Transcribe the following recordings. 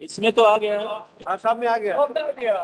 इसमें तो आ गया। हाँ सब में आ गया। आ गया।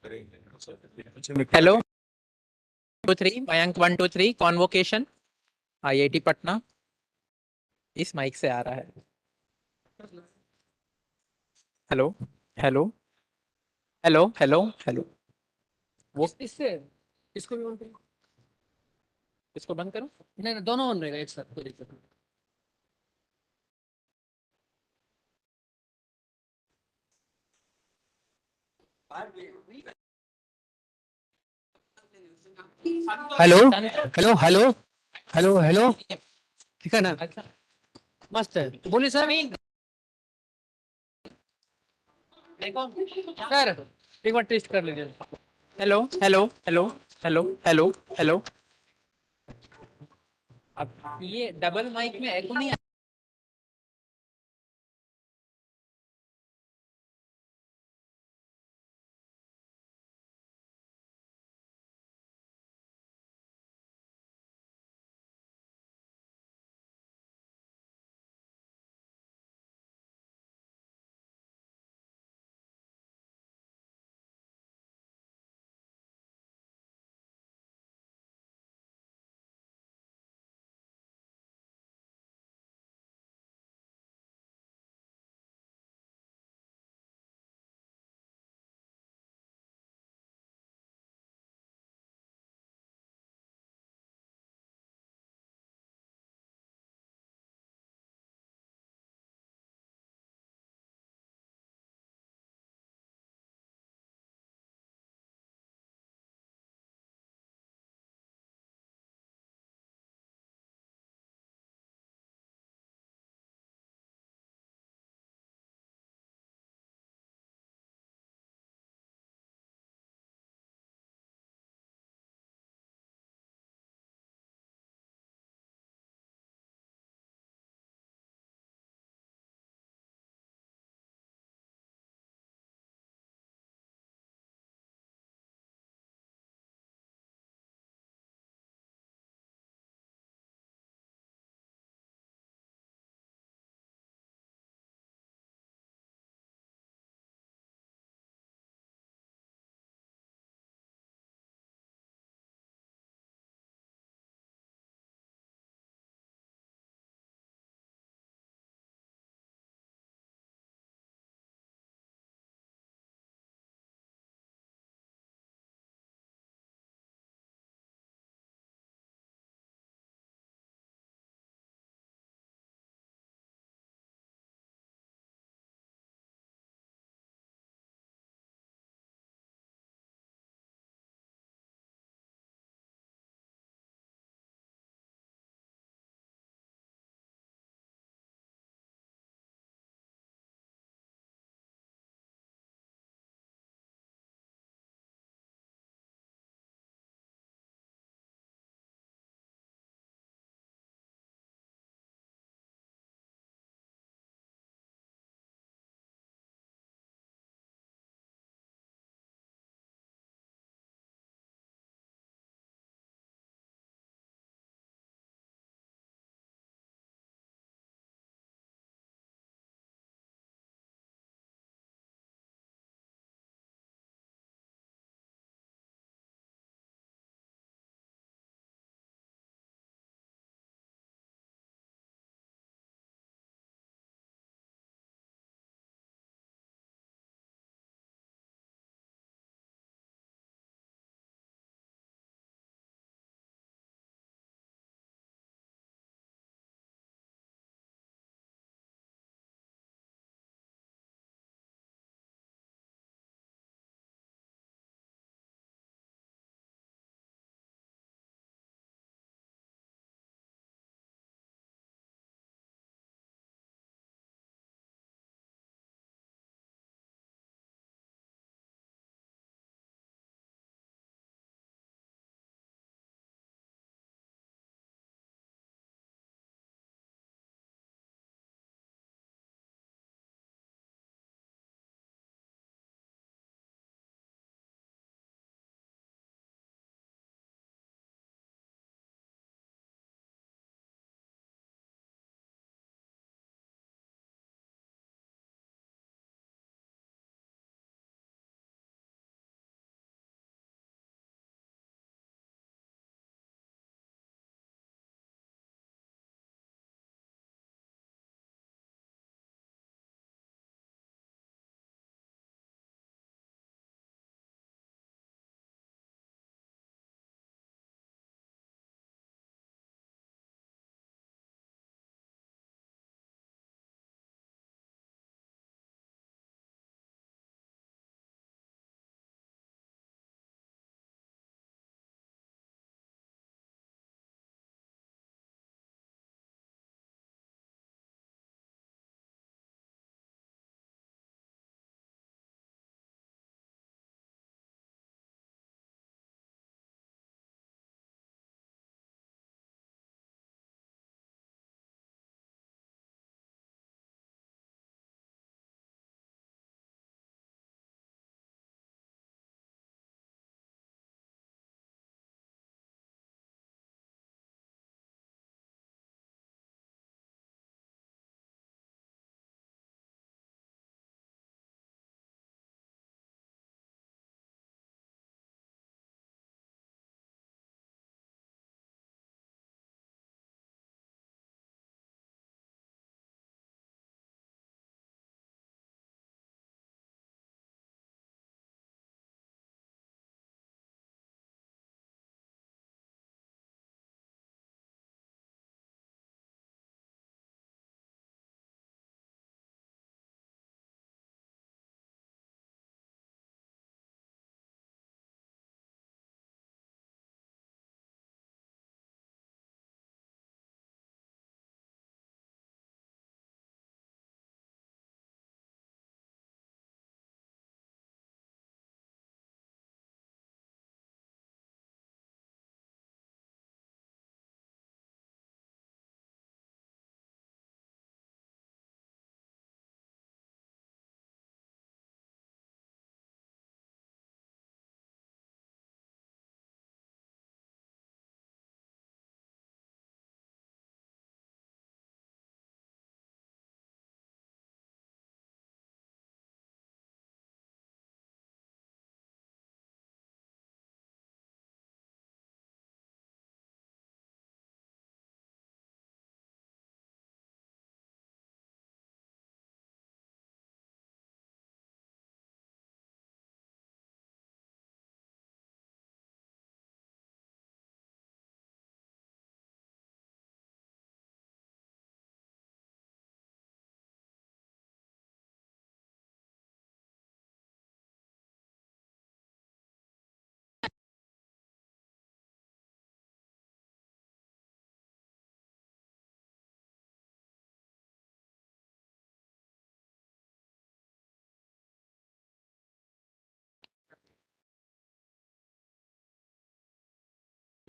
Hello, 2 3, Mayank 1 2 3, Convocation IIT Patna. इस माइक से आ रहा है. Hello hello hello hello hello. वो इससे इसको भी ऑन करो। इसको बंद करो. नहीं नहीं, दोनों ऑन रहेगा एक साथ, कोई दिक्कत नहीं। Hello hello hello hello hello. ठीक है ना. अच्छा, मस्त है, बोलिए सर। देखो सर, एक बार टेस्ट कर लीजिए। Hello hello hello hello hello hello. अब ये डबल माइक में एको नहीं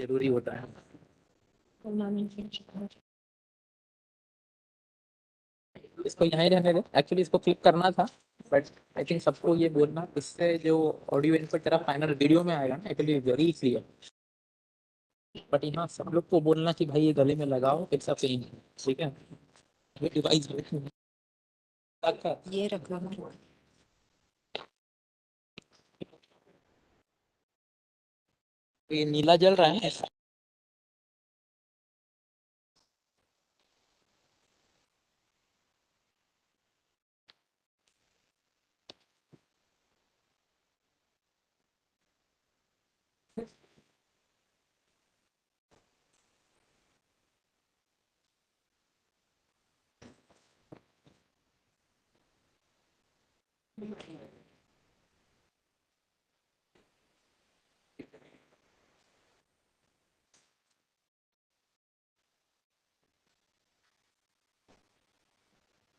जरूरी होता है। इसको यहाँ ही रहने दे, एक्चुअली इसको क्लिक करना था, बट आई थिंक सबको ये बोलना, इससे जो ऑडियो इनपुट तेरा फाइनल वीडियो में आएगा ना, एक्चुअली वेरी क्लियर। बट यहाँ सब लोग को बोलना कि भाई ये गले में लगाओ, इट्स अ पेन, ठीक है। ये डिवाइस ये रखना। ये नीला जल रहा है।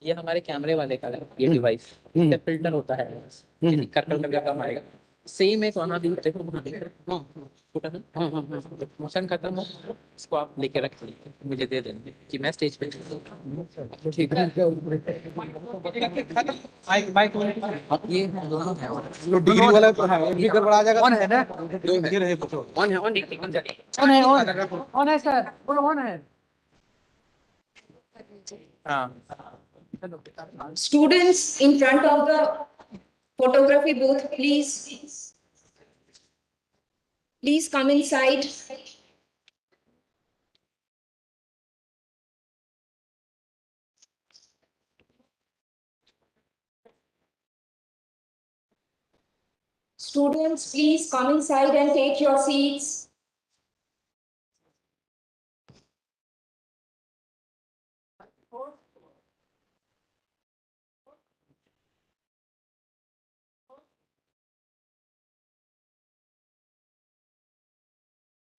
ये हमारे कैमरे वाले का है, ये डिवाइस फिल्टर होता है, ये कर काम आएगा। सेम एक वहाँ भी देखो, वहाँ देखो, छोटा सा मोशन खत्म हो, इसको आप लेके रख लीजिए, मुझे दे देंगे कि मैं स्टेज पे। ठीक है, ये दोनों है, डिग्री वाला तो है, ये गड़बड़ा जाएगा। ऑन है ना? ये रहे बच्चों। ऑन है, ऑन है, ऑन है सर, बोलो ऑन है। हाँ। Students in front of the photography booth, please come inside. Students, please come inside and take your seats.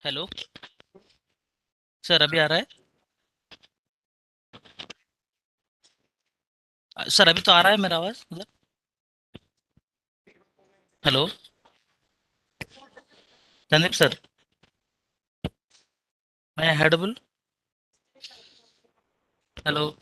Hello sir, अभी आ रहा है? सर अभी तो आ रहा है मेरा आवाज़ सर? हेलो संदीप सर, मैं हेडबुल। हेलो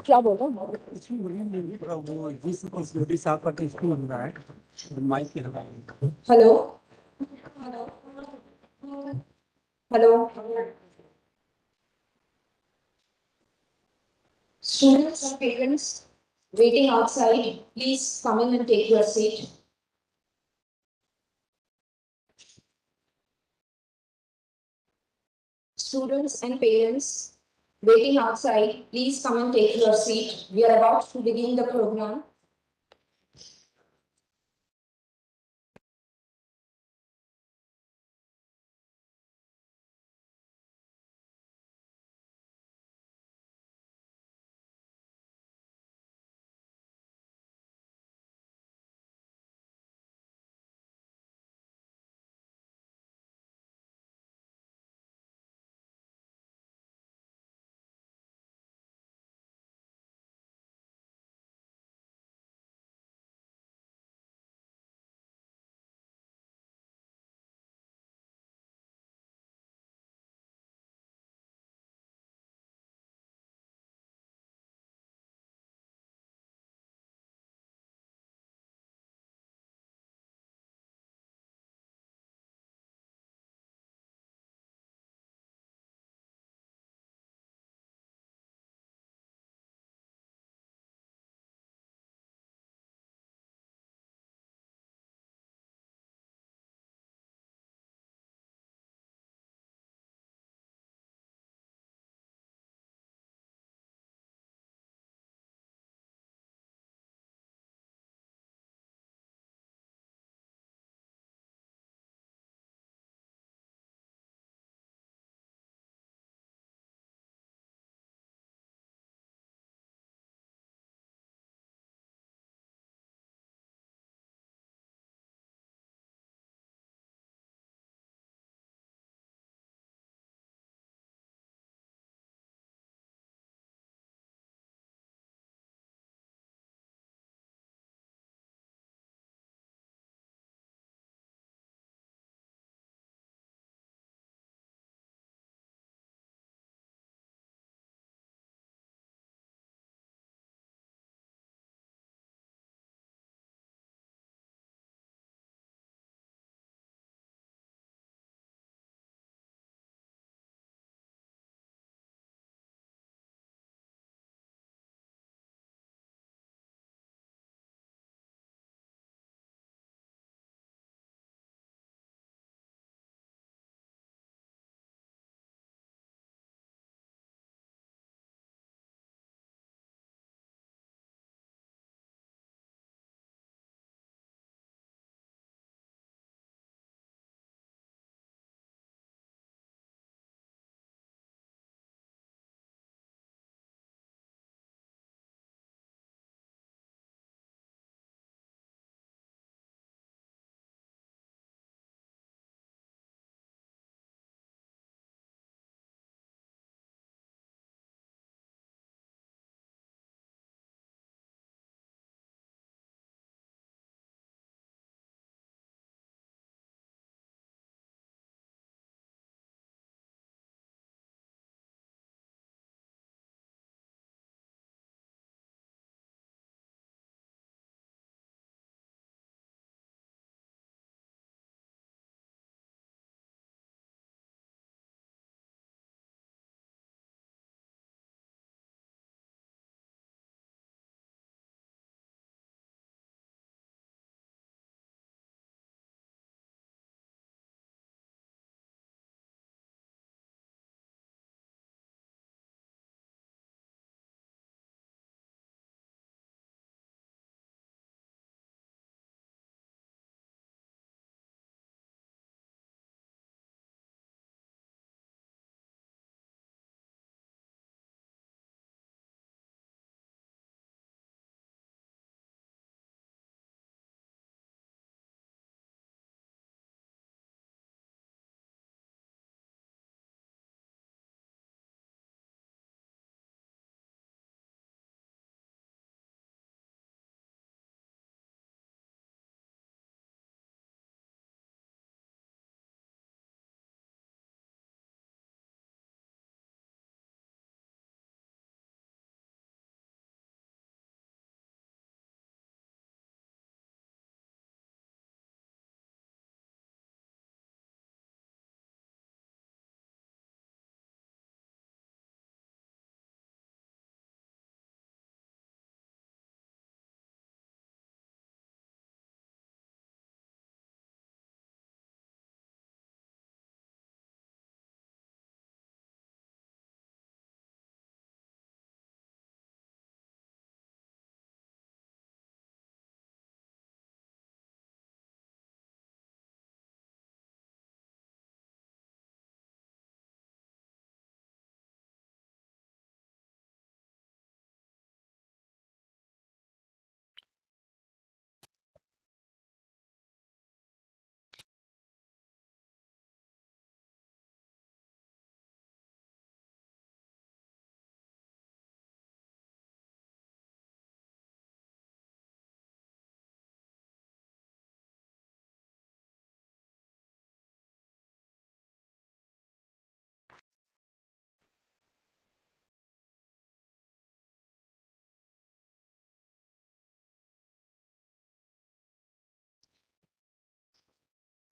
क्या बोल रहे हो? Hello hello Students and parents waiting outside, please come in and take your seat. Students and parents waiting outside, please come and take your seat. We are about to begin the program.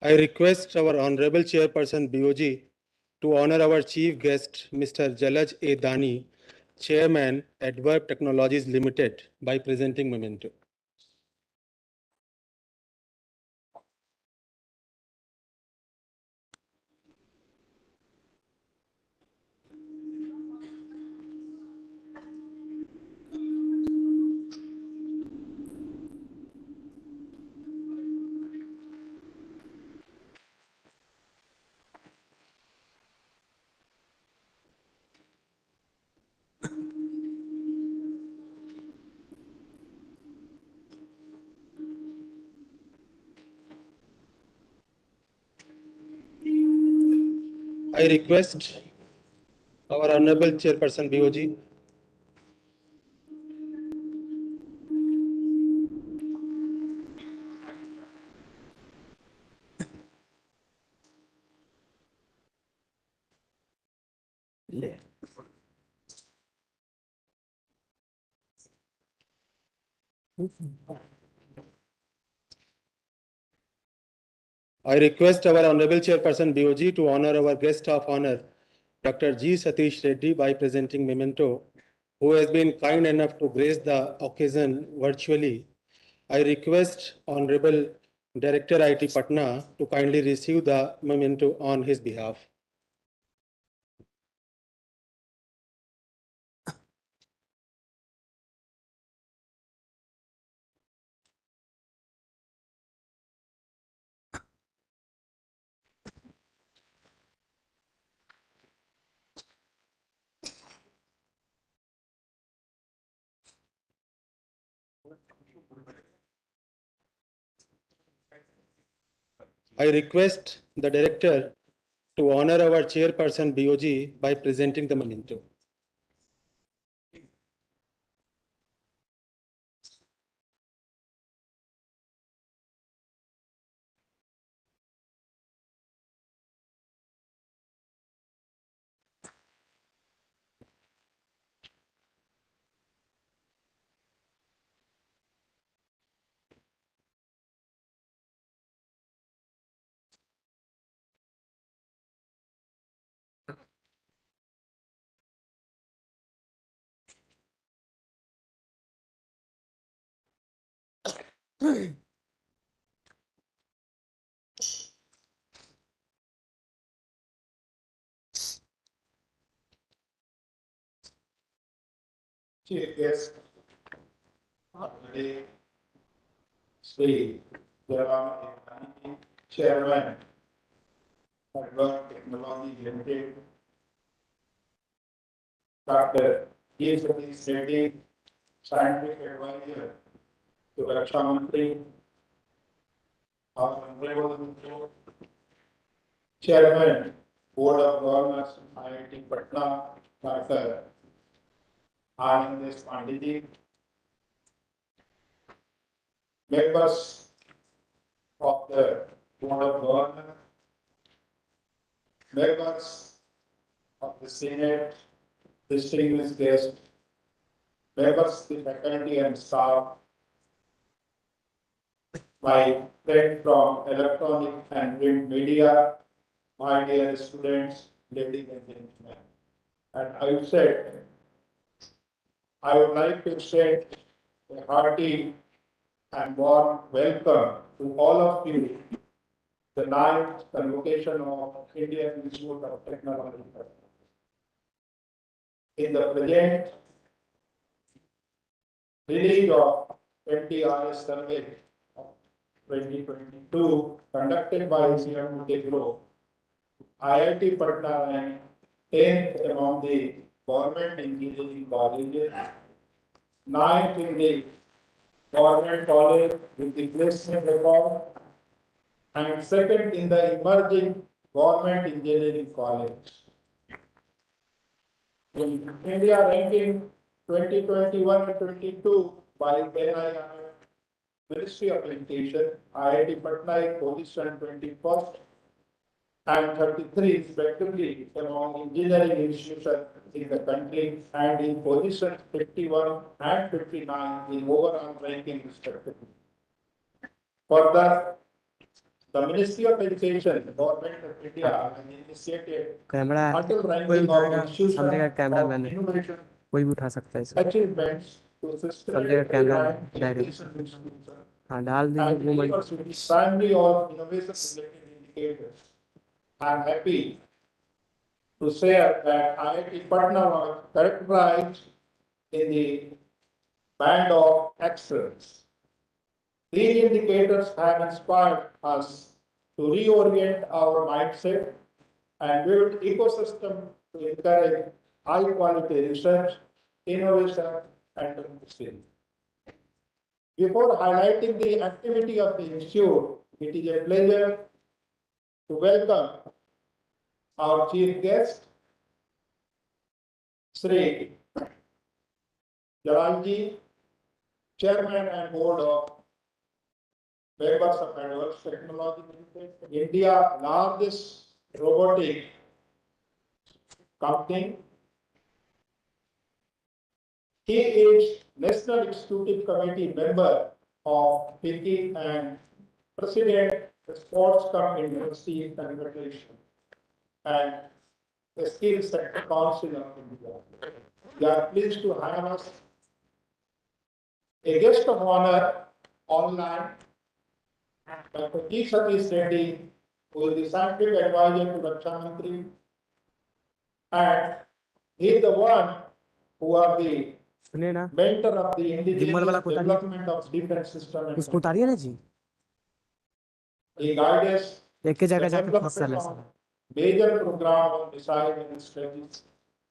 I request our Honorable Chairperson BOG to honor our chief guest, Mr. Jalaj A. Dani, Chairman, Adverb Technologies Limited, by presenting memento. I request our Honorable Chairperson BOG I request our Honorable Chairperson BOG to honor our guest of honor, Dr. G. Satish Reddy, by presenting memento, who has been kind enough to grace the occasion virtually. I request Honorable Director IIT Patna to kindly receive the memento on his behalf. I request the Director to honor our Chairperson BOG by presenting the memento. Chief guest today, Sri Jalan Irani, Chairman, Adverb Technology Limited, Dr. G. Satish Reddy, Scientific Advisor to Raksha Mantri, our Honorable Chairman, Board of Governors, IIT Patna, Dr. Anand Panditi, members of the Board of Governors, members of the Senate, distinguished guests, members of the faculty and staff, my friend from electronic and print media, my dear students, ladies and gentlemen. And I would like to say a hearty and warm welcome to all of you, the ninth convocation of Indian Institute of Technology. In the present release of 20 RS survey of 2022 conducted by CM Group, IIT Patna ranked 10th among the government engineering colleges, 9th in the government college with the placement record, and second in the emerging government engineering college. In India ranking 2021 and 22 by NII, Ministry of Education, IIT Patna is position 21st and 33 respectively among engineering institutions in the country, and in position 51 and 59 in overall ranking respectively. Further, The Ministry of Education, the Government of India, has initiated camera until कोई ranking of उठाएगा, institutions सामने का camera of man है, innovation कोई भी उठा सकता है इसे, achievements to सामने का systematically camera rank direct, education institutions हाँ डाल दीजिए and वो universities primary or innovation related indicators. I am happy to share that IIT Patna was characterized in the band of excellence. These indicators have inspired us to reorient our mindset and build ecosystem to encourage high quality research, innovation, and democracy. Before highlighting the activity of the institute, it is a pleasure to welcome our chief guest, Sri Jalalji, Chairman and Board of Members of Advanced Technology Limited, India largest robotic company. He is National Executive Committee member of FICCI and President of Sports Cup University Convocation and the Skill Sector Council of India. We are pleased to have us a guest of honor online, Dr. G. Satish Reddy, who is the scientific advisor to Raksha Mantri, and he is the one who are the सुनिए ना, mentor of the जिम्मल वाला indigenous कोतारी development of defense system. And उसको उतारिए ना जी, he guides us एक के the जगह जाके development फंसा ले of major program of missile and strategic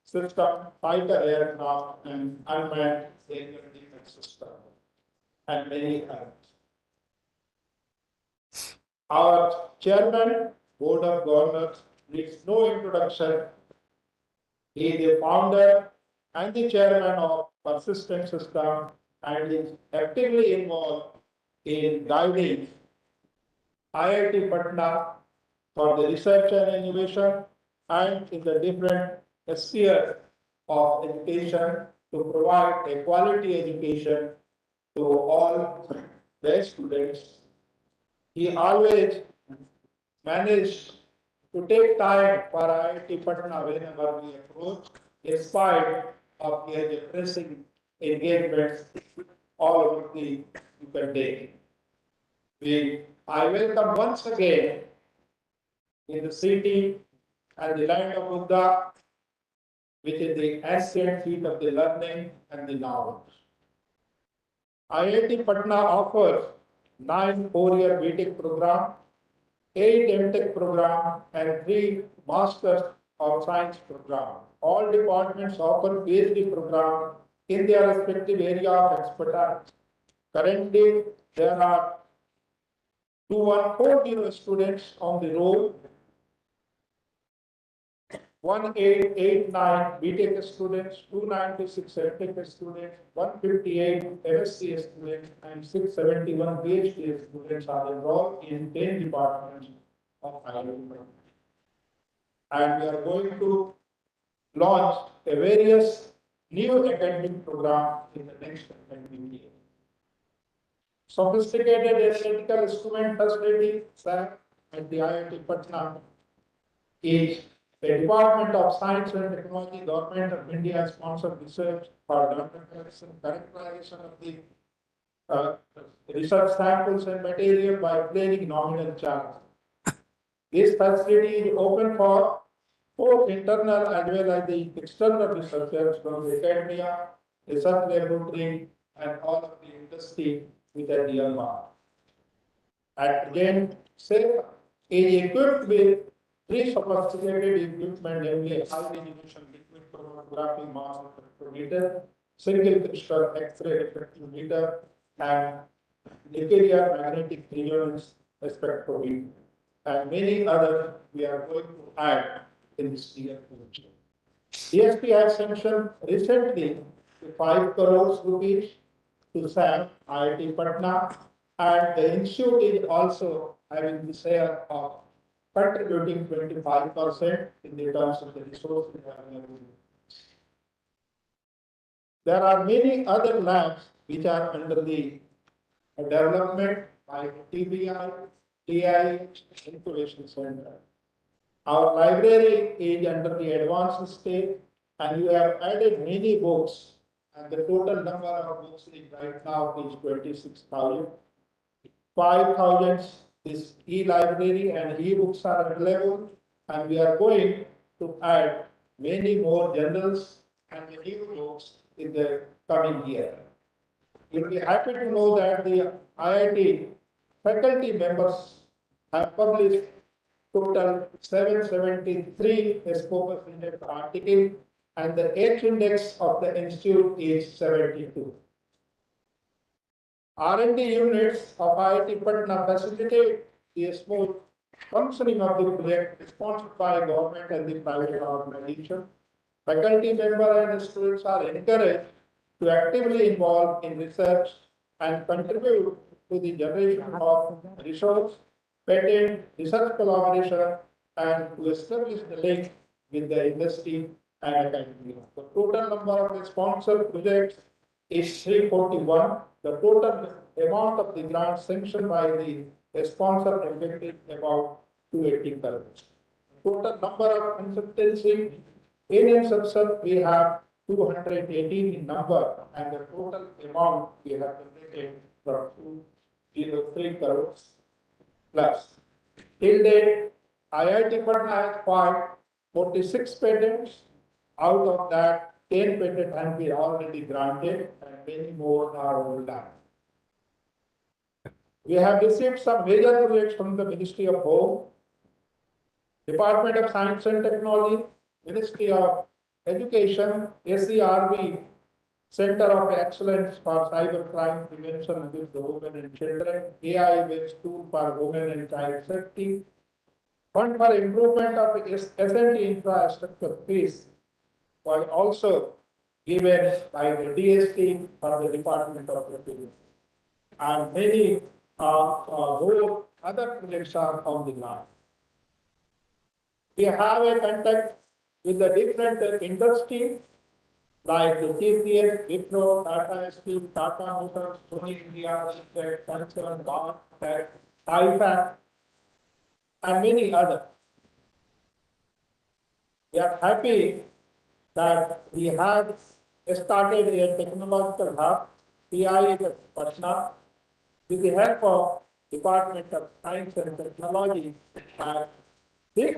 system, fighter aircraft, and unmanned aerial defense system, and many others. Our chairman, Board of Governors, needs no introduction. He is the founder and the chairman of Persistent System and is actively involved in guiding IIT Patna for the research and innovation and in the different spheres of education to provide a quality education to all the students. He always managed to take time for IIT Patna whenever we approach, in spite of his pressing engagements all over the day. I welcome once again in the city and the land of Buddha, which is the ancient seat of the learning and the knowledge. IIT Patna offers 9 4-year BTech program, 8 MTech program, and 3 Masters of Science program. All departments offer PhD program in their respective area of expertise. Currently, there are 2140 students on the roll, 1889 BTech students, 296 MTech students, 158 MSc students, and 671 PhD students are enrolled in 10 departments of IIT. And we are going to launch a various new academic programs in the next academic year. Sophisticated analytical instrument facility at the IIT Patna is the Department of Science and Technology, Government of India sponsored research for characterization of the research samples and material by paying nominal charge. This facility is open for both internal as well as the external researchers from the academia, research laboratory, and all of the industry with a real mark. And again, SAFE is equipped with 3 sophisticated equipment, namely high resolution liquid chromatography mass spectrometer, single crystal X-ray spectrometer, and nuclear magnetic resonance spectrometer, and many others we are going to add in this year. DSP has sanctioned recently 5 crores rupees to SAM, IIT Patna, and the institute is also having the share of contributing 25% in the terms of the resources available. There are many other labs which are under the development by TBI, AI Incubation Center. Our library is under the advanced stage, and we have added many books, and the total number of books right now is 26,000. 5,000 is e-library and e-books are available, and we are going to add many more journals and new books in the coming year. You'll be happy to know that the IIT faculty members have published total 773 Scopus Index articles, and the H index of the institute is 72. R&D units of IIT Patna facilitate the smooth functioning of the project sponsored by government and the private organization. Faculty members and students are encouraged to actively involve in research and contribute to the generation of resource, patent, research collaboration, and to establish the link with the industry and academia. The total number of sponsored projects is 341. The total amount of the grant sanctioned by the sponsor effective about 280 crores. Total number of consultancy in inception we have 218 in number, and the total amount we have generated from 203 crores plus. Till date, IIT Patna has filed 46 patents. Out of that, 10 patents have been already granted, and many more are on the line. We have received some major projects from the Ministry of Home, Department of Science and Technology, Ministry of Education, SERB, Center of Excellence for Cybercrime Prevention against the Women and Children, AI-based tool for women and child safety, Fund for Improvement of S&T infrastructure fees was also given by the DST for the Department of Education. And many more other projects are on the line. We have a contact with the different industries like the TCS, Wipro, Tata Steel, Tata Motors, Sony India, Samsung, Bosch, IFAC, and many others. We are happy that we have started a technological hub, PI Patna, with the help of Department of Science and Technology. And this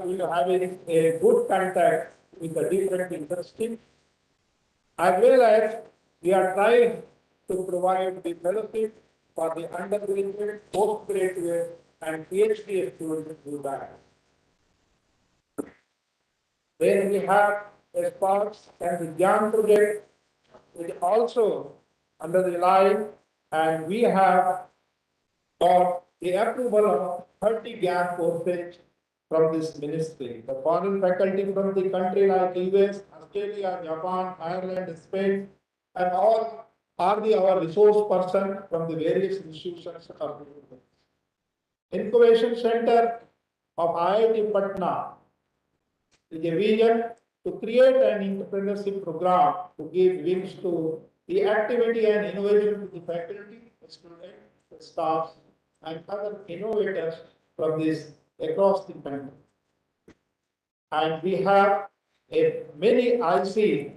we are having a good contact with the different industries, as well as we are trying to provide the fellowship for the undergraduate, postgraduate, and PhD students who that. Then we have a Sparks and the Jam project, which is also under the line, and we have got the approval of 30 GAP courses from this ministry. The foreign faculty from the country like US, Australia, Japan, Ireland, Spain, and all are our resource person from the various institutions of the university. Incubation Center of IIT Patna is a vision to create an entrepreneurship program to give wings to the activity and innovation to the faculty, students, staff, and other innovators from this across the country. And we have many IC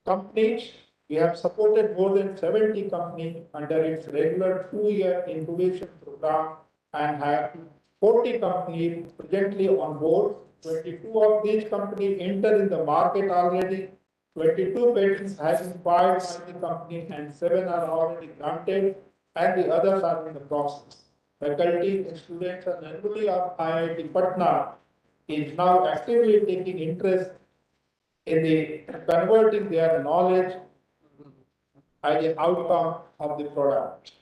companies. We have supported more than 70 companies under its regular 2-year incubation program and have 40 companies presently on board. 22 of these companies enter in the market already. 22 patents have been filed by the company and 7 are already granted, and the others are in the process. Faculty, students, and alumni of IIT Patna is now actively taking interest in the converting their knowledge as an outcome of the product.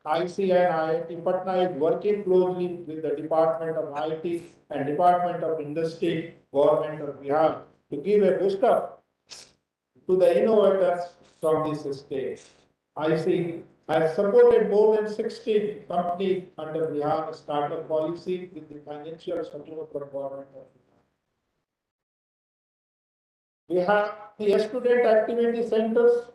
IC and IIT Patna is working closely with the Department of IT and Department of Industry, Government of Bihar, to give a boost up to the innovators from this stage. IC has supported more than 60 companies under Bihar startup policy with the financial support from Government of Bihar. We have the student activity centers,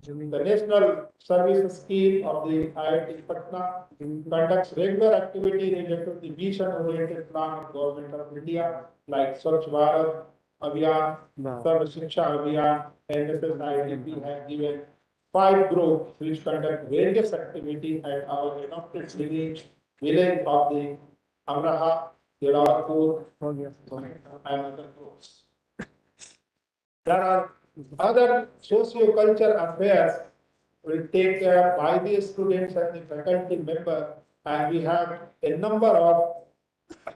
The National Service Scheme of the IIT Patna conducts regular activities related to the mission-oriented plan of Government of India, like Swachh Bharat Abhiyan, Sarv Shiksha Abhiyan, NSS IIT has given 5 groups which conduct various activities at our adopted village of the Amraha, Dilawpur, and other groups. There are other socio-cultural affairs will take care by the students and the faculty member, and we have a number of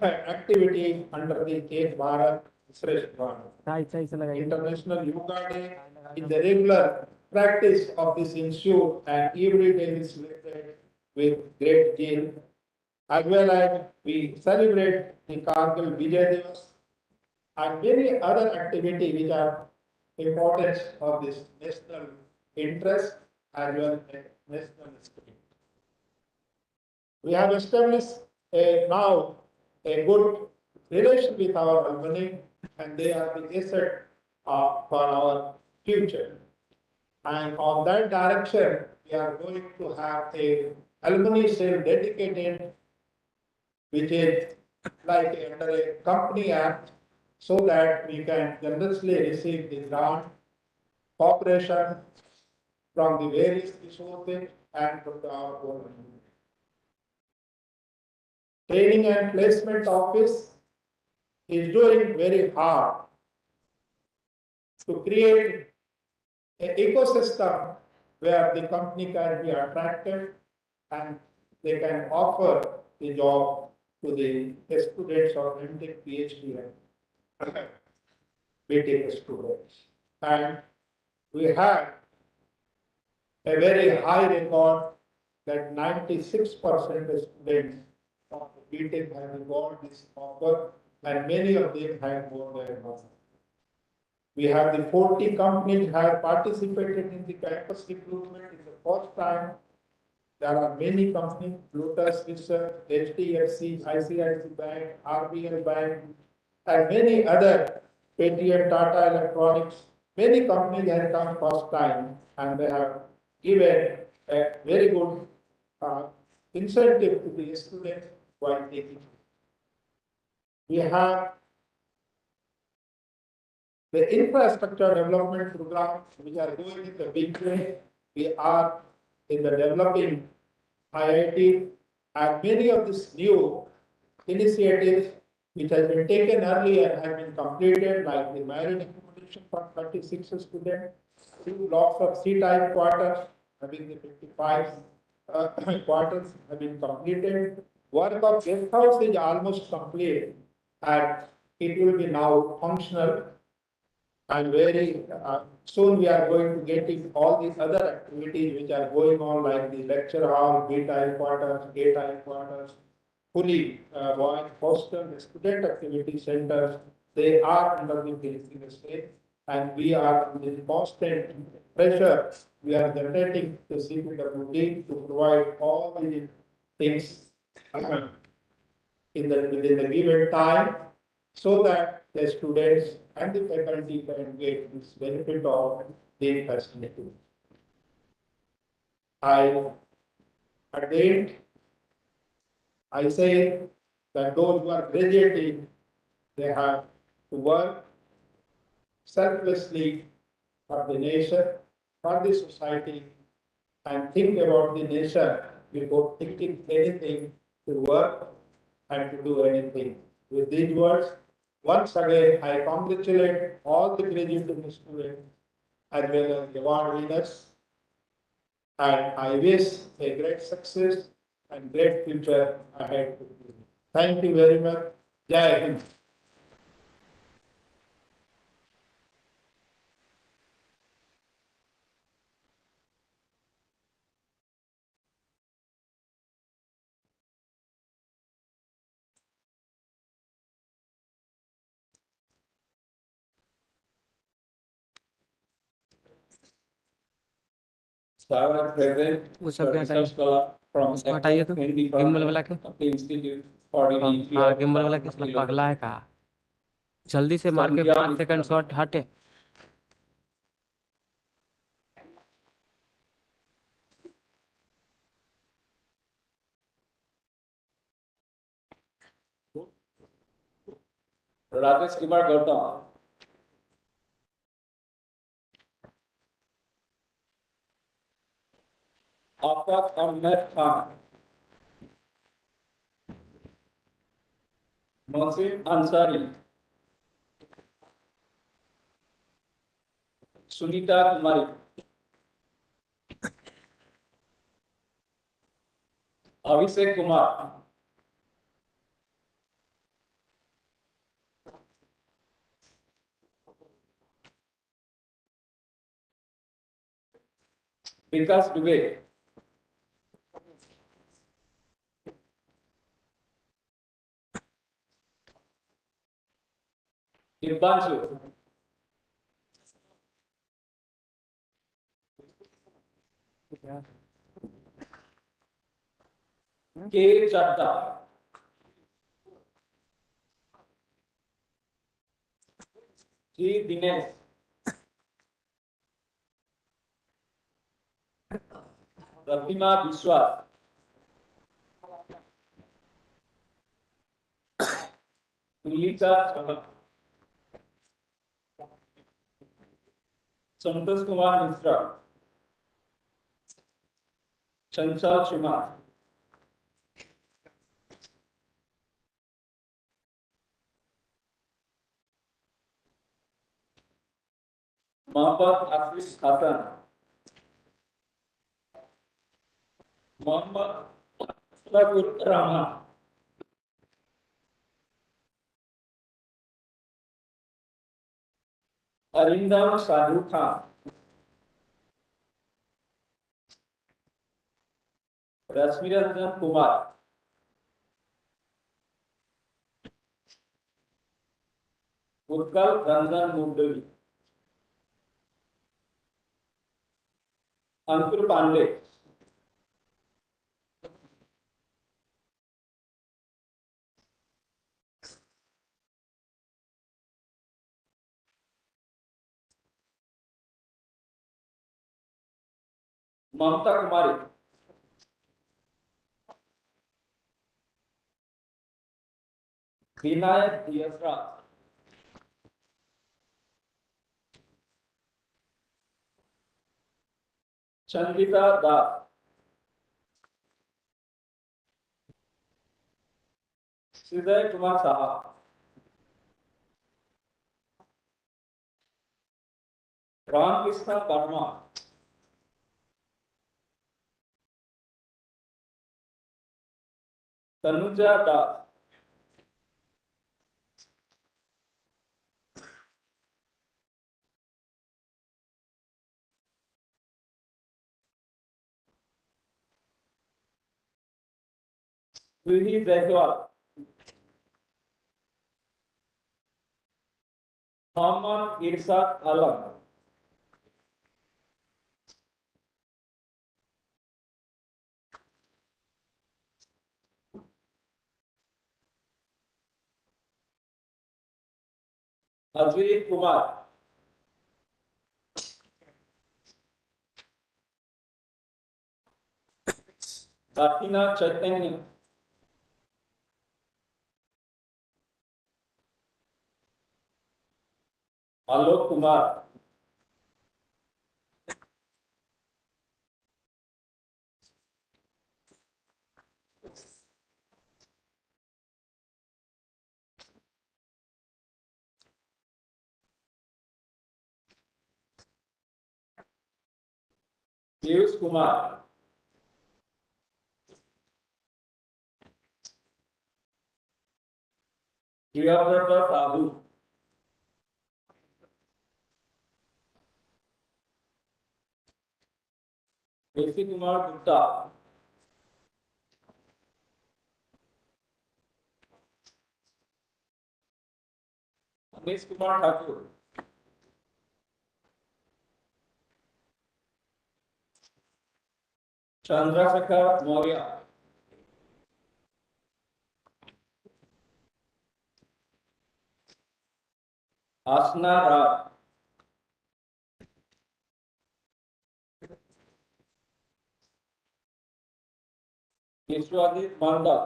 activities under the Ek Bharat Shresth Bharat. International Yoga Day in the regular practice of this institute, and every day is celebrated with great zeal. As well as we celebrate the Kargil Vijay Divas and many other activities which are important of this national interest as well as national spirit. We have established now a good relation with our alumni, and they are the asset for our future. And on that direction, we are going to have a alumni cell dedicated, which is like under a company act, so that we can generously receive the grant, cooperation from the various resources and from our government. Training and Placement Office is doing very hard to create an ecosystem where the company can be attracted and they can offer the job to the students of MTech, PhD, and BTech students. And we have a very high record that 96% of students of BTech have got this offer, and many of them have got their offer. We have the 40 companies have participated in the campus recruitment. It's the first time. There are many companies, Lotus Research, HDFC, ICICI Bank, RBL Bank, and many other, Paytm, Tata Electronics. Many companies have come first time, and they have given a very good incentive to the students while taking. We have the infrastructure development program, which are going in the big way. We are in the developing IIT, and many of these new initiatives which have been taken earlier and have been completed, like the marriage accommodation for 36 students, 2 blocks of C-type quarters, having the 55 quarters have been completed. Work of guest house is almost complete, and it will be now functional. And very soon we are going to get in all these other activities which are going on, like the lecture hall, B-type quarters, A-type quarters, fully hostel, student activity centers. They are under the finishing stage, and we are in the constant pressure. We are generating the CPWD to provide all the things within the given time, so that the students and the faculty can get this benefit of the facility. At the end, I say that those who are graduating, they have to work selflessly for the nation, for the society, and think about the nation before thinking anything to work and to do anything. With these words, once again, I congratulate all the graduating students as well as the award winners, and I wish a great success and great future ahead. Thank you very much. Jai Hind. वो सब क्या चाहिए उसको हटाइए तो gimbal वाला के हाँ गिम्बल वाला के साला पगला है का जल्दी से मार के 5 सेकंड शॉट हटे राजेश कुमार गौतम, आफाक अहमद खान, मोहसिन अंसारी, सुनीता कुमारी, अभिषेक कुमार, विकास दुबे, दिव्यांशु, के चड्डा, जी दिनेश, प्रतिमा विश्वास, तुलिका चहल, संतोष कुमार मिश्रा, चंचल कुमार, मोहम्मद आसिफ हसन, मोहम्मद अशरफुल रहमान, अरिंदम साधु खान, रश्मिरंजन कुमार, उत्कल रंजन मुंडली, अंकुर पांडे, ममता कुमारी, विनायक यशराज, चंदिता दास, श्रीदय कुमार साहा, रामकृष्ण वर्मा, तनुजा दास, जूही जायसवाल, मोहम्मद इरशाद आलम, अजय कुमार, दाफिना चैतन्य, आलोक कुमार, पीयूष कुमार, प्रियव्रत साधु, ऋषि कुमार गुप्ता, अनीश कुमार ठाकुर, चंद्रशेखर मौर्य, आसना राज, विश्वजीत मंडल,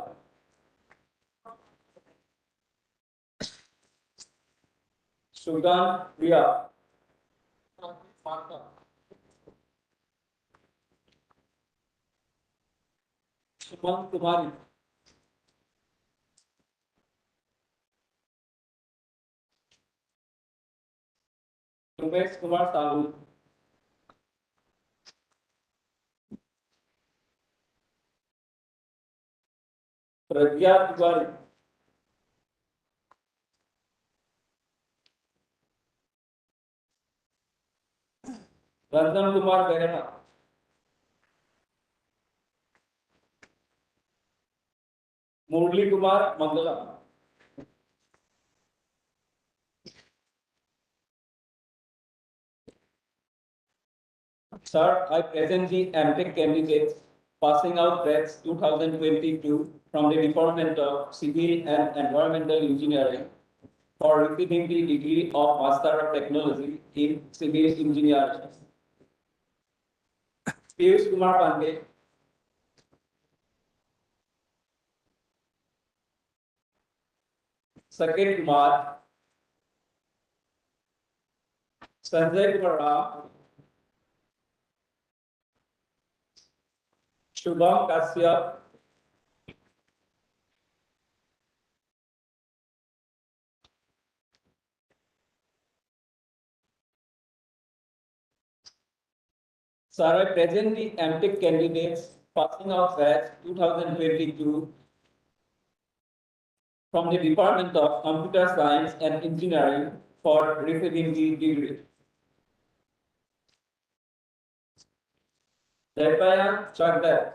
Sugan Priya, Suman Kumari, Umesh Kumar Sahu, Pragya Tiwari, Ranjan Kumar Behra, Murli Kumar Mangala. Sir, I present the MTech candidates passing out batch 2022 from the Department of Civil and Environmental Engineering for receiving the degree of Master of Technology in Civil Engineering. Piyush Kumar Pandey, Saket Kumar, Sanjay Kumar Ram, Shubham Kashyap, Sir, I present the MTech candidates passing out batch 2022 from the Department of Computer Science and Engineering for receiving the degree. Devayan Chagdar,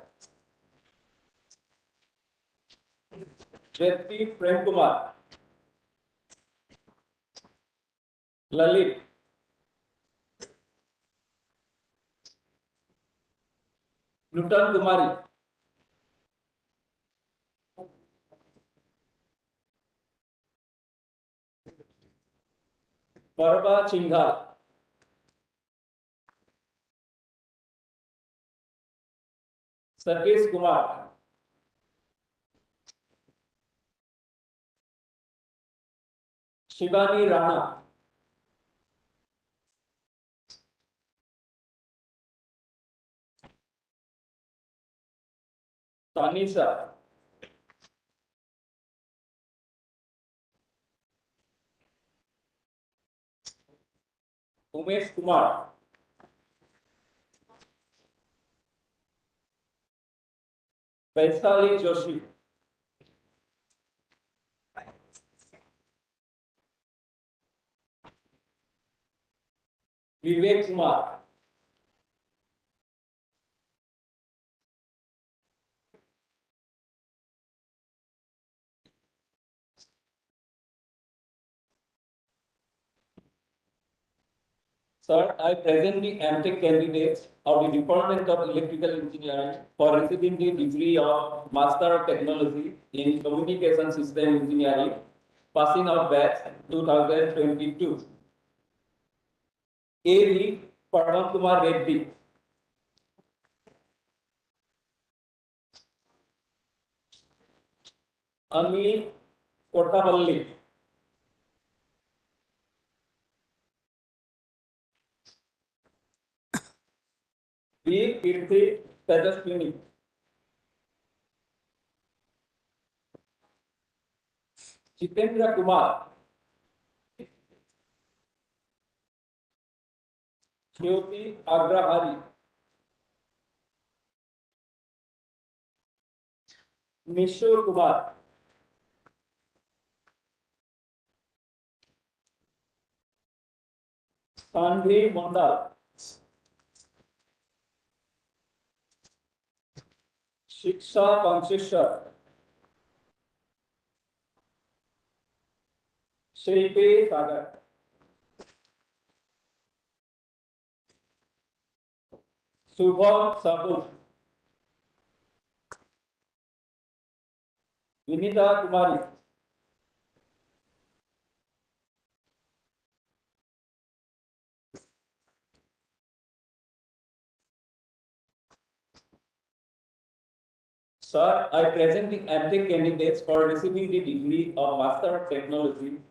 Jyoti Prem Kumar, Lalit, Nutan Kumari, Parva Chinghal, Sarkis Kumar, Shivani Rana, Tanisa, Umesh Kumar, Vaisali Joshi, Vivek Kumar, Sir, I present the MTech candidates of the Department of Electrical Engineering for receiving the degree of Master of Technology in Communication System Engineering, passing out batch 2022. A.V. Parvan Kumar Reddy, Anil Kottavalli, B. Kirti Tejaswini, Jitendra Kumar, Jyoti Agrahari, Nishur Kumar, Sandhi Mondal, Shiksha Panksheshwar, Shilpi Sagar, Subham Sabur, Vinita Kumari, Sir, I present the MTech candidates for receiving the degree of Master of Technology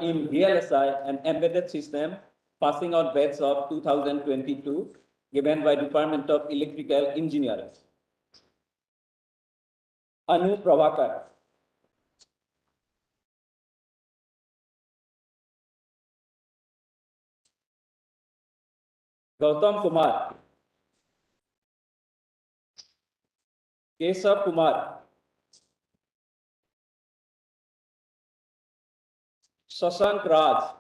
in VLSI and embedded system, passing out batch of 2022, given by Department of Electrical Engineering. Anu Prabhakar. Gautam Kumar. Keshav Kumar. Shashank Raj.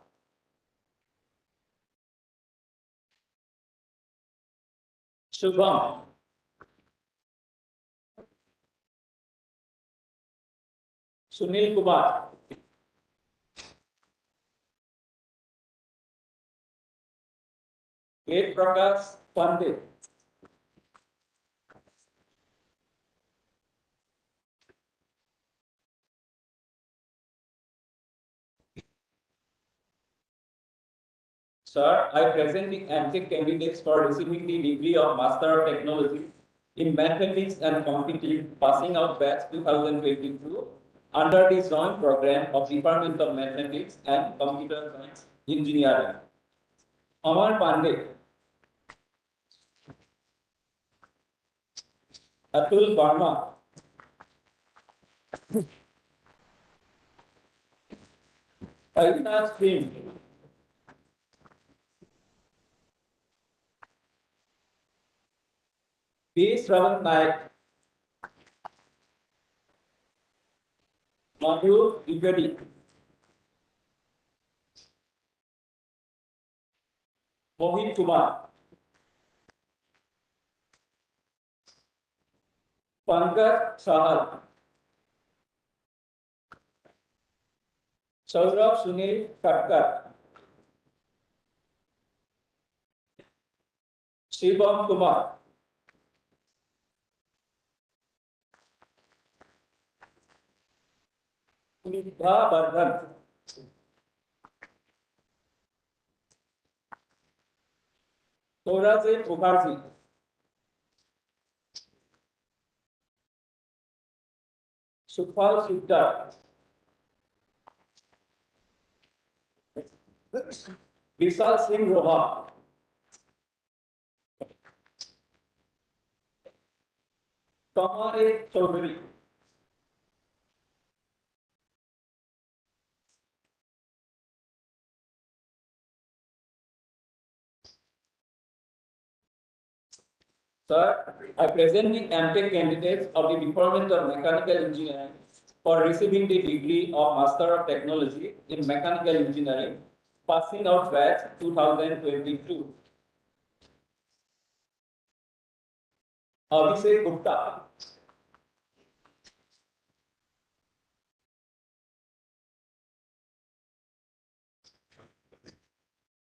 Shubham. Sunil Kumar. Ved Prakash Pandit. Sir, I present the MTech candidates for receiving the degree of Master of Technology in Mathematics and Computing, passing out batch 2022 under the joint program of Department of Mathematics and Computer Science Engineering. Amar Pandey. Atul Verma. Avinash Singh. P. Shravan Naik. Madhu Igadi. Mohit Kumar. Pankaj Sahal. Saurabh Sunil Katkar. Shivam Kumar. Nidha Bardhan. Toraje Mukherjee. Sukhpal Siddhar. Vishal Singh Roha. Kamare Chaudhary. Sir, I present the MTech candidates of the Department of Mechanical Engineering for receiving the degree of Master of Technology in Mechanical Engineering, passing out batch 2022. Abhishek Gupta.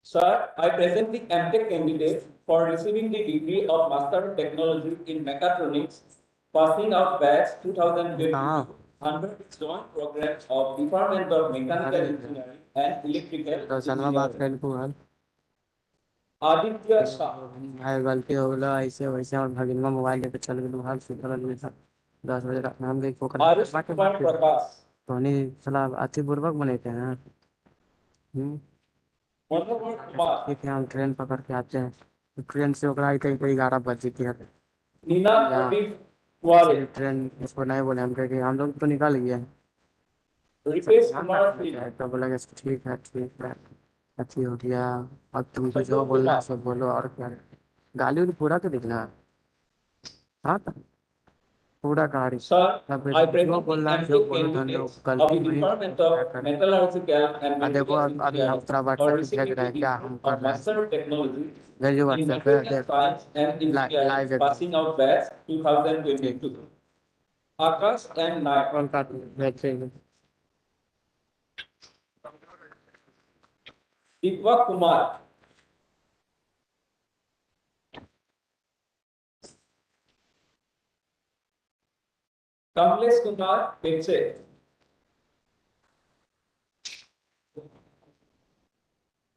Sir, I present the MTech candidate for receiving the degree of Master of Technology in Mechatronics, passing out batch 2020 under the joint program of Department of Mechanical Engineering and Electrical Engineering. Aditya Shah. गलती हो गया ऐसे वैसे और भगिनवा mobile लेके चल गए बाहर सुबह में था 10 बजे रात में हम देख फोकस Arush Kumar Prakash. तो नहीं साला अति पूर्वक बने थे हैं मनोhar Kumar. ठीक है हम ट्रेन पकड़ के आते हैं तो ट्रेन से ओकरा कहीं कहीं 11 बज जाती है Nina Pradeep Wale. ट्रेन उसको नहीं बोले हम कहे कि हम लोग तो निकाल गए हैं Ritesh Kumar Singh. तो बोला कि ठीक है अच्छी हो गया अब तुमको जो बोलना है सब बोलो और क्या गाली उली पूरा तो दिखना हाँ पूरा गाड़ी Sir, I present जो the बोलना है जो MTech बोलो धन candidates लोग of the गलती हुई Department of Metallurgical and देखो Mechanical अभी हम Engineering थोड़ा for व्हाट्सएप पे receiving भेज the रहे हैं क्या degree हम कर of रहे हैं Master of Technology भेजो in व्हाट्सएप पे Material Science and Engineering, passing out batch 2022. Akash and Naik. कौन का भेजते हैं Dikwa Kumar. Kamlesh Kumar Petse.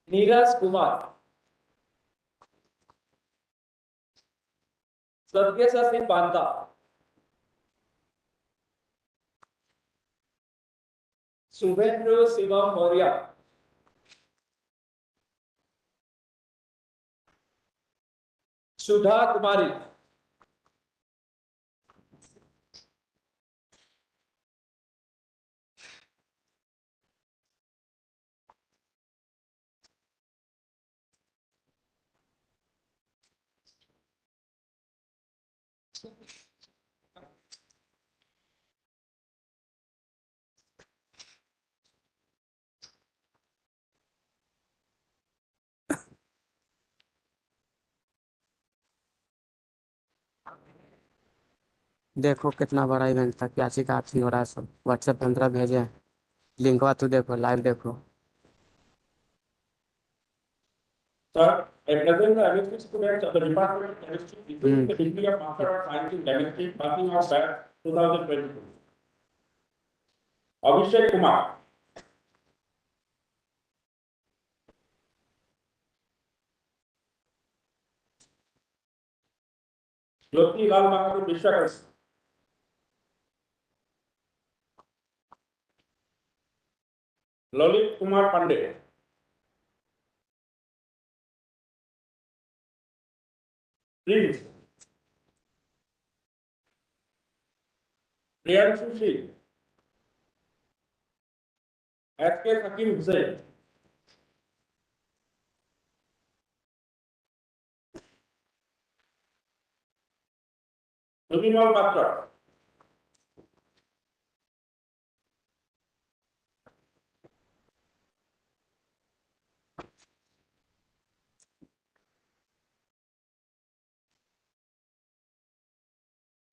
Neeraj Kumar. Satyasasi Panda. Subhendra Siva Maurya. Sudha Kumari. देखो कितना बड़ा इवेंट था, क्या काफी हो रहा है सब। व्हाट्सएप पे अंदर भेजे हैं, लिंकवा तो देखो, लाइव देखो। Sir, at present, the MSc students of the Department of Chemistry receiving the degree of Master of Science in Chemistry passing out batch 2022. Abhishek Kumar. Jyoti Lal Bahadur Vishwakarma. Lalit Kumar Pandey. Prince. Priyanshu Singh. S.K. Sakim Hussain. Subimal Batra.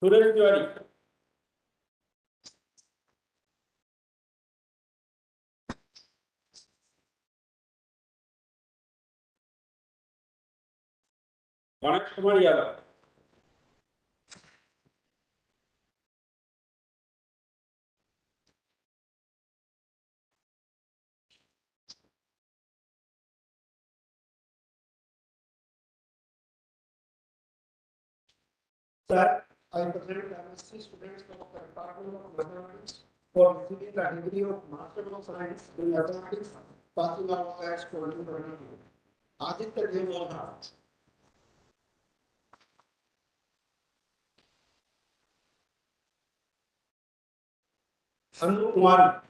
Suresh Tiwari. Ganesh Kumar Yadav. Sir, I present MSc students of the Department of Mathematics for receiving the degree of Master of Science in Mathematics passing out as 2022. Aditya Devolha. Anu Kumar.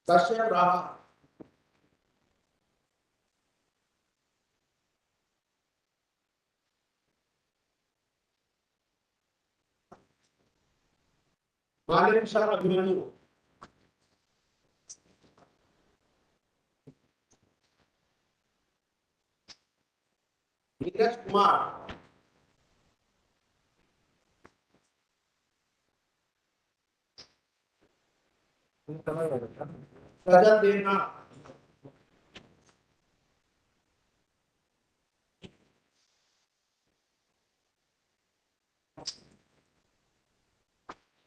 Kashyap Rama. Malik Shah Abhimanyu. Neeraj Kumar. Rajat Devnath.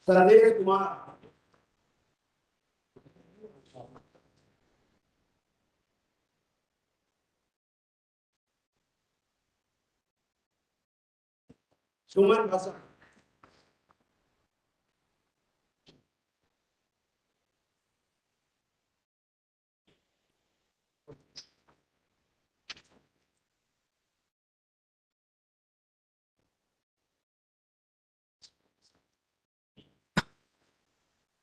Sandesh Kumar. Suman Hasan.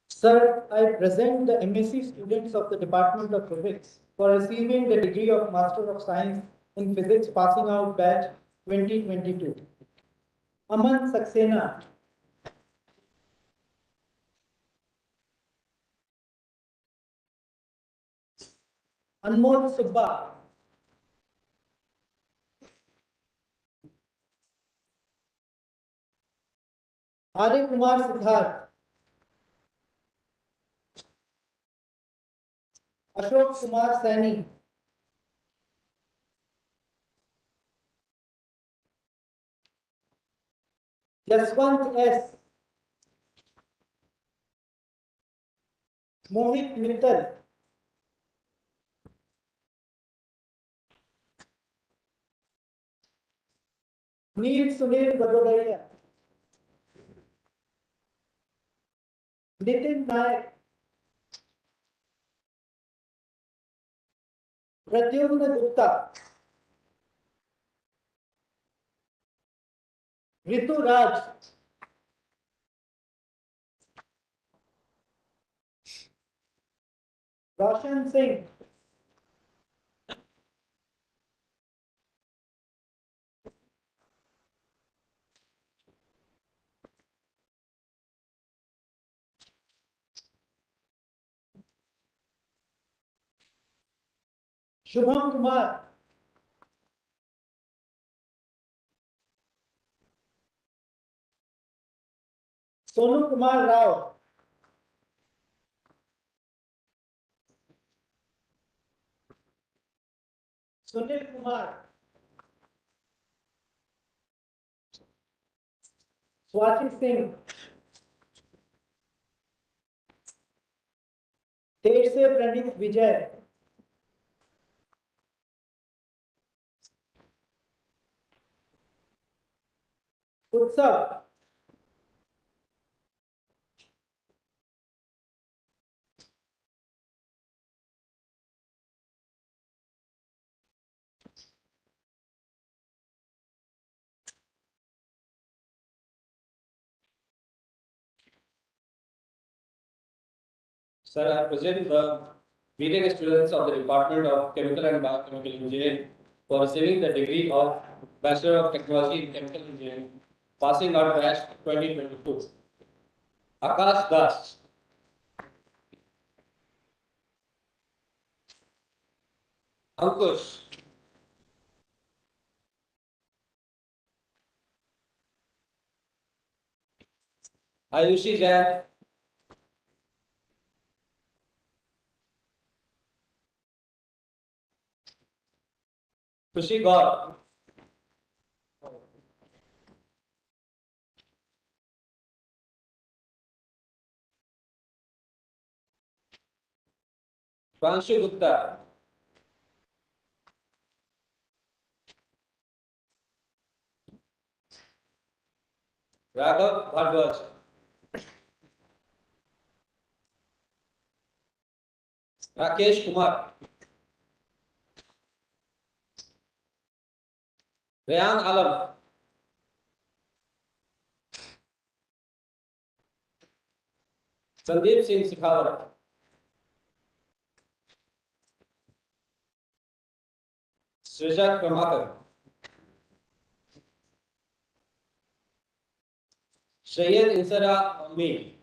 Sir, I present the MSc students of the Department of Physics for receiving the degree of Master of Science in Physics passing out batch 2022. Aman Saxena. Anmol Subba. Arya Kumar Siddharth. Ashok Kumar Saini. Jaswant S. Mohit Mittal. Neil Sunil Badodaria. Nitin Nayak. Pradyumna Gupta. Ritu Raj. Roshan Singh. Shubham Kumar. Sonu Kumar Rao. Sunil Kumar. Swati Singh. Terse Pranit Vijay. Utsav. Sir, I present the B.Tech students of the Department of Chemical and Biochemical Engineering for receiving the degree of Bachelor of Technology in Chemical Engineering, passing out batch 2022. Akash Das, Ankush, Ayushi Jain, Kushi Gaur, Pranshu Gupta, Raghav Bhardwaj, Rakesh Kumar, Rayan Alam, Sandeep Singh Sikhawat, Srijat Pramakar, Shayed Insara Ammi,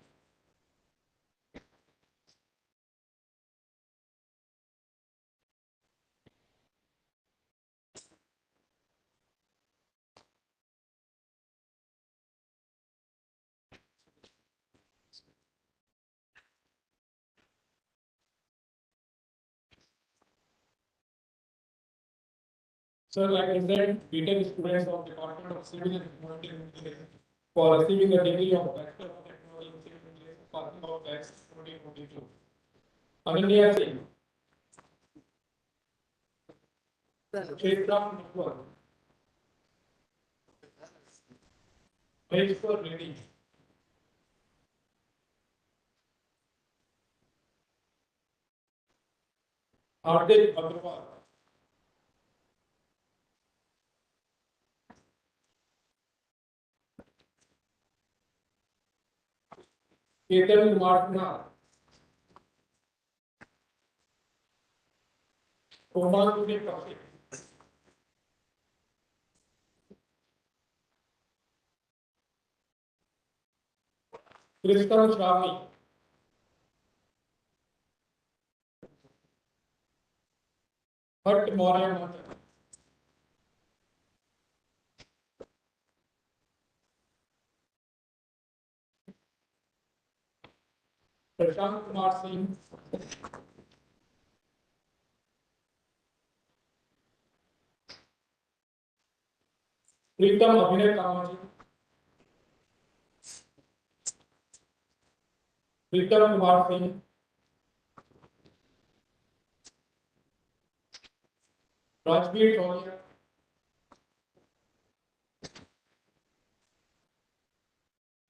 Sir, I present B.Tech students of Department of Civil and Environmental Engineering for receiving a degree of Bachelor of Technology in Civil Engineering, passing out batch 2022. Ananya Singh. Kshetram Nagwal. Maheshwar Reddy. Hardik Agrawal. Ketan Kumar Kumar. Kumar Kaushik. Kristan Shravani. Bhatt Maurya Mata. Prashant Kumar Singh. Pritam Abhinay Kamaji. Pritam Kumar Singh. Rajbir Tholia.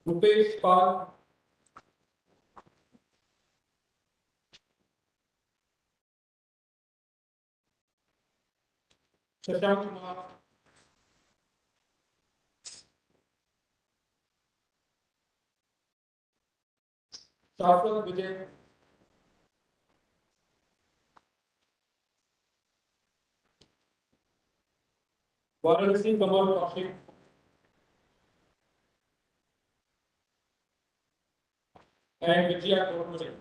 Rupesh Pal, Shashank Kumar, Shashwat Vijay, Varanasi Kamal Kaushik, and Vijaya Kormare.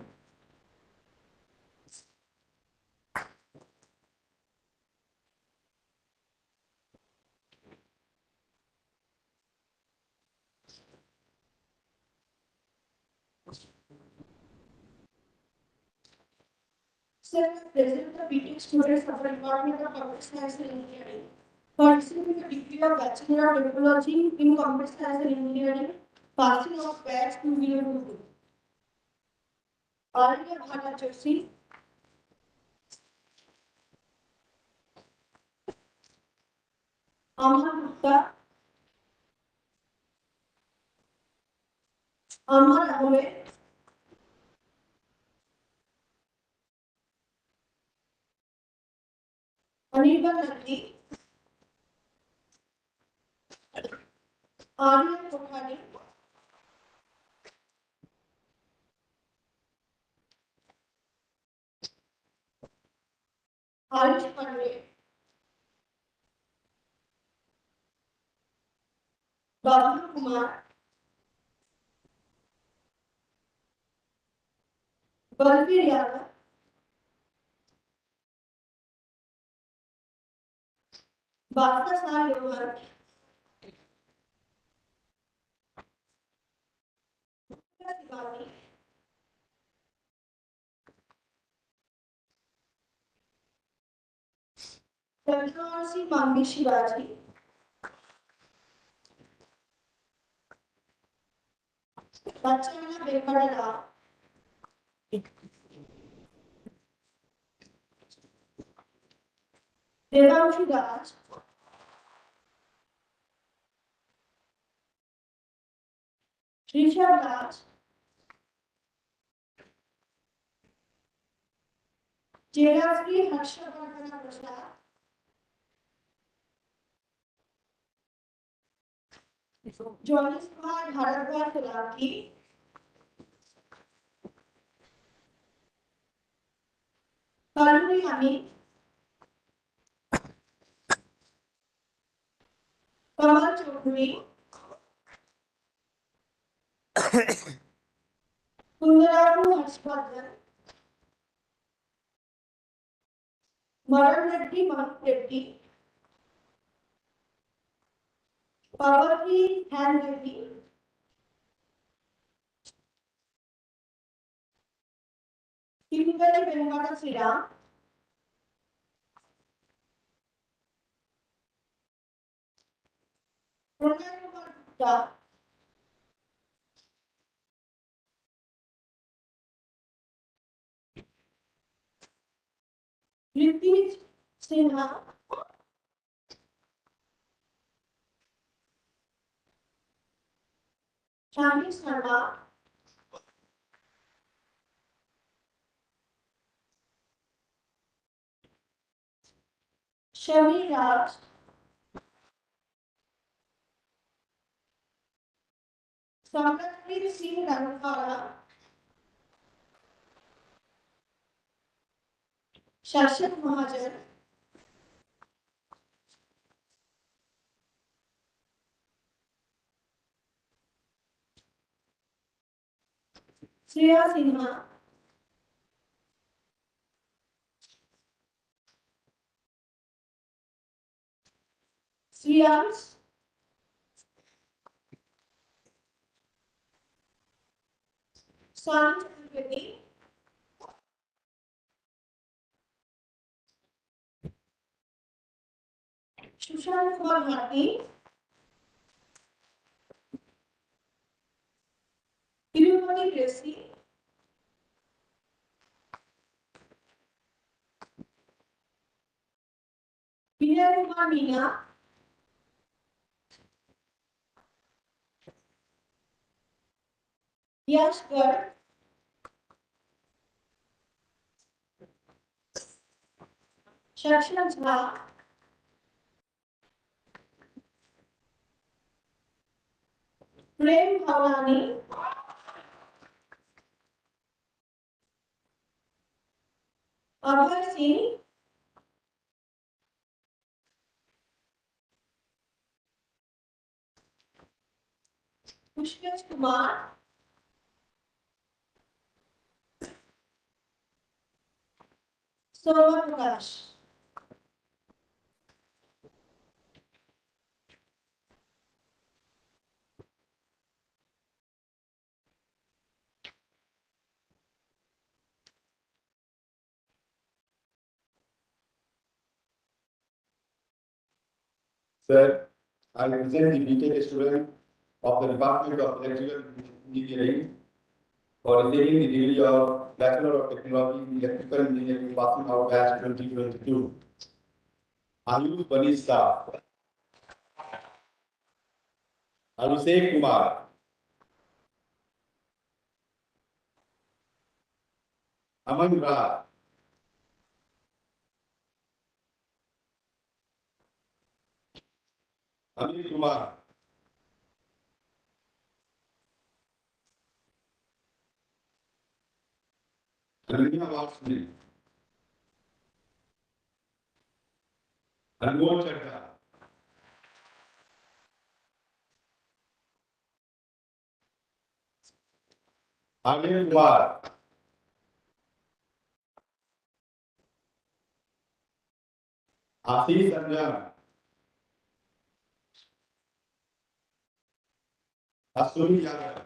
Sir, President of BTech students of the Department of Computer Science and Engineering, participating in the degree of Bachelor of Technology in Computer Science and Engineering, passing of batch 2022. Arya Bhana Joshi, Aman Gupta, Amar Ahmed, Anirban Nandi, Aryan Kothari, Arish Pandey, Bablu Kumar, Balbir Yadav, Bhakta Sar Yohan, Tiwari, Chandrawanshi Mangi Shivaji, Lachana Venkatara, Devanshu Raj, Trisha Raj, Jayasri Harshavardhana Prasad, Jonas Kumar Bharadwaj Kolaki, Kaluri Amit, Kamal Chaudhary, Kundarapu Harshvardhan, Maran Reddy Manu Reddy, Pavati Han Reddy, Kimbali Venkata Sriram, Pranay Kumar Gupta, Ritwij Sinha, Shami Sharma, Shami Raj, Samratpreet Singh Ranwala, Shashak Mahajan, Shreya Sinha, Shriyans, Sanu Chaturvedi, Sushant Kumar Bharti, Tirupati Tracy, Vinay Kumar Meena, Yashgar, Shakshan Jha, Prem Bhavani, Abhay Singh, Pushkaj Kumar, Soma Prakash. Sir, I present the BTech student of the Department of Electrical Engineering for receiving the degree of Bachelor of Technology in Electrical Engineering passing out batch 2022. Ayush Banista, Abhishek Kumar, Aman Raj, Anil Kumar, Ananya Varshney, Anmol Chadha, Anil Kumar, Ashish Sanjan, Asuri Yadav,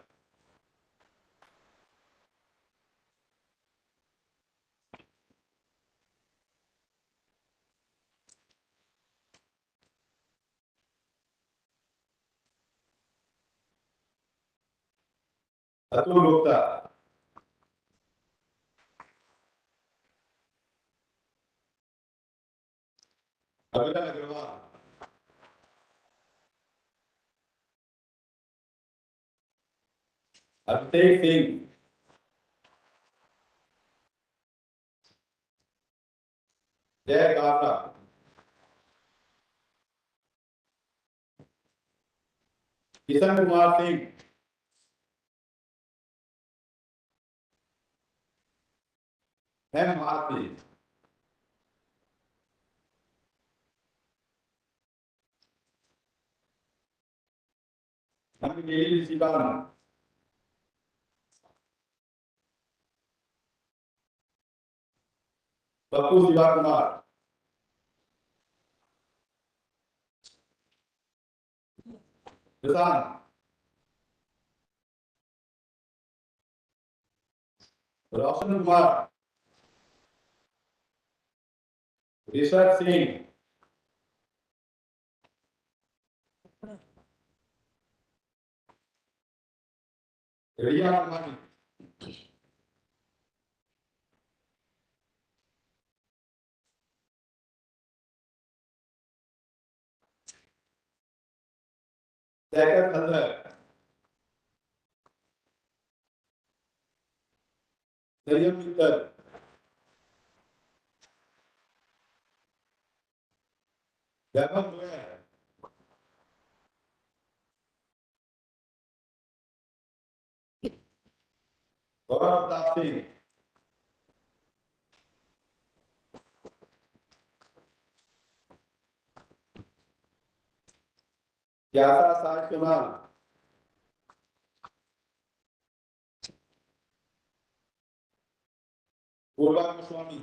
Atul Gupta, Abhinav Agrawal, Abhishek Singh, Jay Gavla, Kishan Kumar Singh, M. Bharti, Amini Sivan, Bapu Siva Kumar, Visan, Roshan Kumar, Rishabh Singh, Riya Kumari, Shekhar Khandar, Sayyid Mittal, Gautam Goyal, Gaurav Das Singh, Kyasa Sai Kemal, Purva Goswami,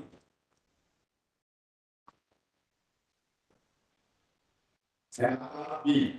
and R.B.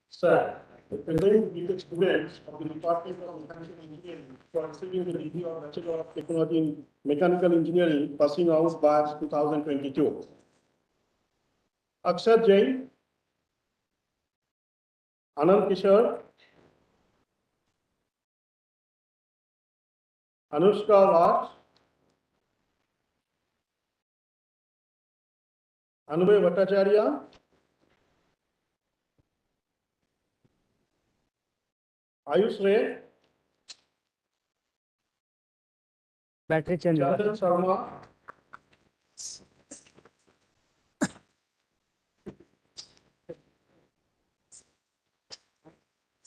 Sir, the present BTech students of the Department of Mechanical Engineering for receiving the degree of Bachelor of Technology in Mechanical Engineering passing out batch 2022. Akshat Jain, Anand Kishore, Anushka Vats, Anubhay Bhattacharya, Ayush Ray, battery change हो Chandan Sharma,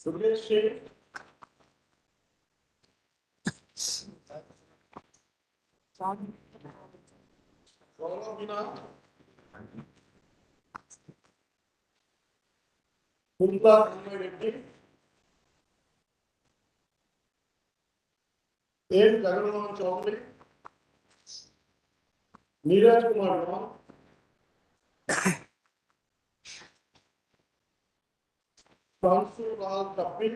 Suresh Singh, Gaurav Meena, Mumta Kanmay Reddy, N. Jagannath Chaudhary, Neeraj Kumar Ram, Pransu Lal Tappi,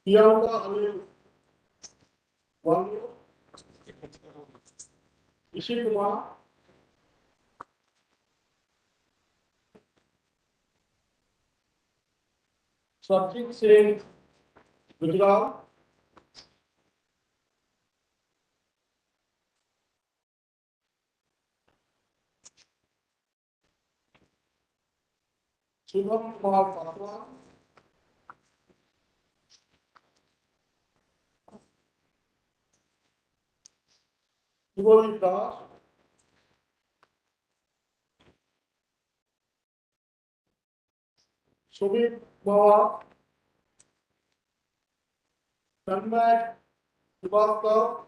Priyanka Anil Vangu, Ishi Kumar, Sarjit Singh Gujral, Shubham Kumar Patwa, Shubham Das, Shubham Bawa, Tanmay Srivastava,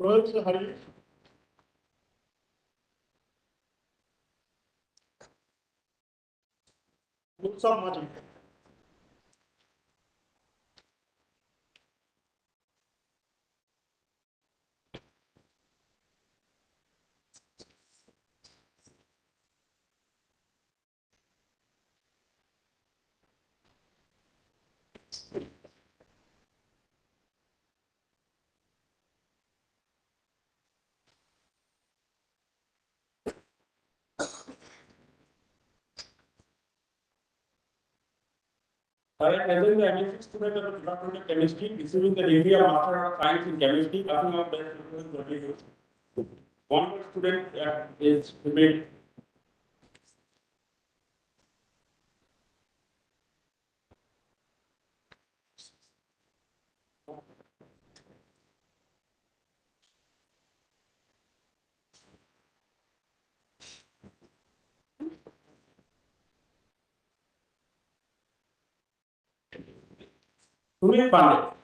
Rohit Hari, Mutsa Mati. I am present the MSc student of the Department of Chemistry, receiving the degree of Master of Science in Chemistry, passing out best 2022. One more student is remained. Sumit Pandey.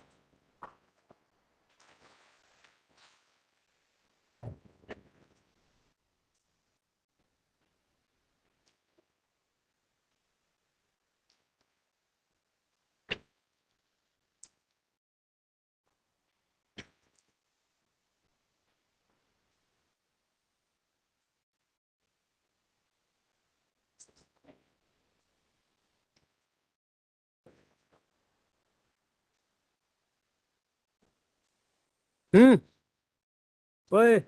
ओए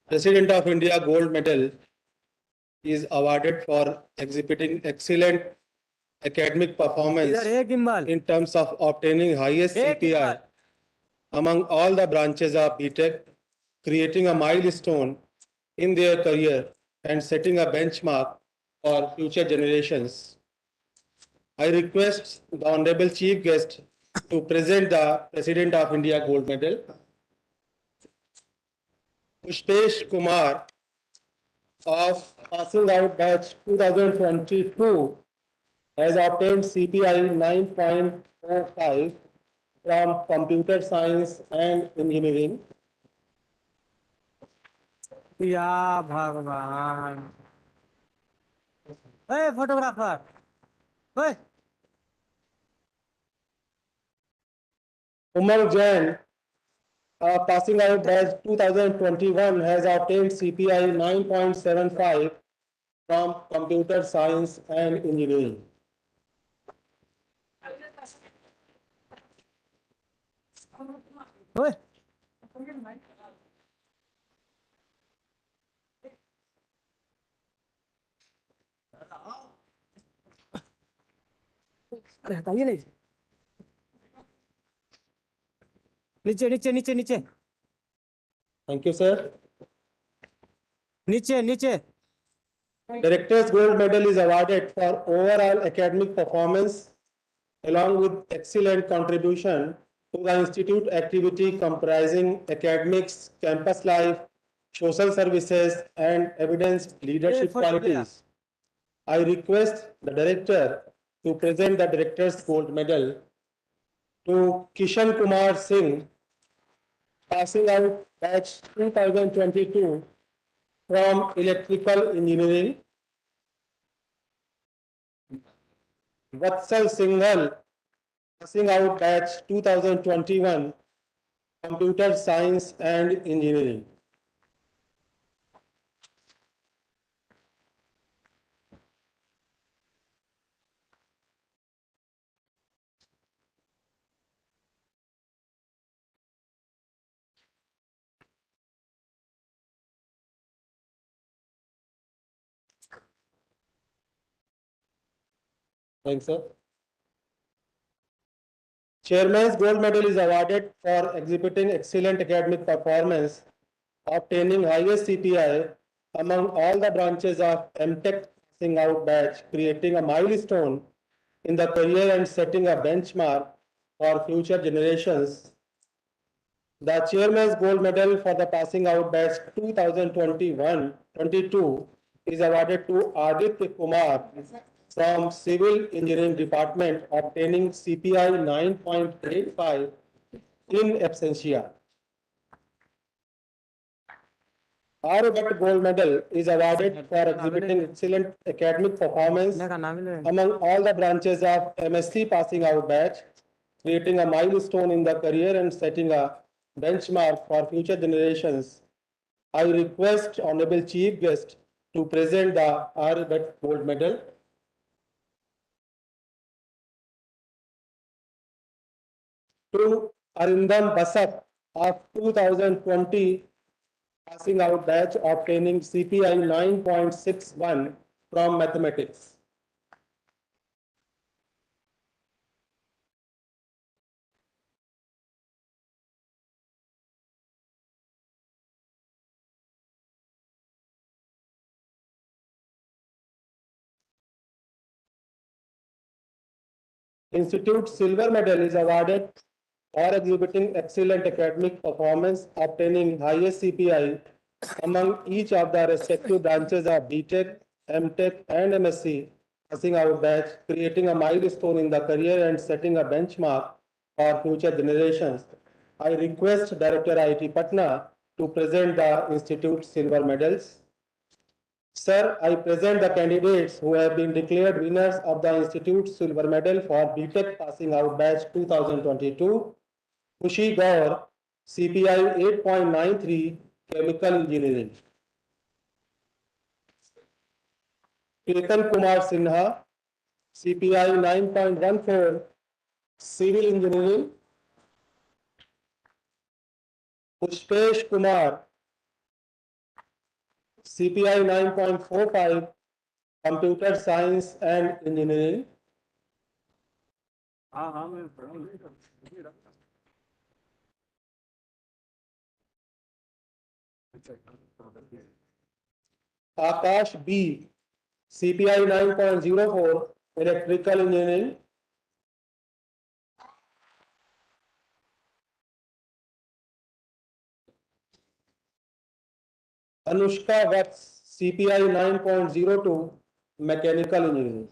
President of India Gold Medal is awarded for exhibiting excellent academic performance इधर है gimbal in terms of obtaining highest एक CPI among all the branches of BTech, creating a milestone in their career and setting a benchmark for future generations. I request the Honorable Chief Guest to present the President of India Gold Medal. Pushpesh Kumar of passing out batch 2022 has obtained CPI 9.45 from Computer Science and Engineering. या भगवान ए photographer ओए Umar Jain, passing out batch 2021, has obtained CPI 9.75 from Computer Science and Engineering. अरे हटाइए नहीं नीचे नीचे नीचे नीचे Thank you, sir. नीचे नीचे Director's Gold Medal is awarded for overall academic performance along with excellent contribution to the institute activity comprising academics, campus life, social services, and evidence leadership qualities. I request the director to present the Director's Gold Medal to Kishan Kumar Singh, passing out batch 2022 from Electrical Engineering, Vatsal Singhal, passing out batch 2021, Computer Science and Engineering. Thanks, sir. Chairman's Gold Medal is awarded for exhibiting excellent academic performance, obtaining highest CPI among all the branches of MTech passing out batch, creating a milestone in the career and setting a benchmark for future generations. The Chairman's Gold Medal for the passing out batch 2021-22 is awarded to Aditya Kumar from Civil Engineering Department, obtaining CPI 9.85 in absentia. Bhatt Gold Medal is awarded for exhibiting excellent academic performance among all the branches of MSc passing out batch, creating a milestone in the career and setting a benchmark for future generations. I request Honorable Chief Guest to present the Bhatt Gold Medal. To Arindam Basak of 2020 passing out batch, obtaining CPI 9.61 from mathematics. Institute Silver Medal is awarded for exhibiting excellent academic performance, obtaining highest CPI among each of the respective branches of BTech, MTech, and MSc, passing out batch, creating a milestone in the career and setting a benchmark for future generations. I request Director IIT Patna to present the Institute Silver Medals. Sir, I present the candidates who have been declared winners of the Institute Silver Medal for BTech passing out batch 2022. Kushi Gaur, CPI 8.93, Chemical Engineering. Ketan Kumar Sinha, CPI 9.14, Civil Engineering. Pushpesh Kumar, CPI 9.45, Computer Science and Engineering. Akash B, CPI 9.04, Electrical Engineering. Anushka Vats, CPI 9.02, Mechanical Engineering.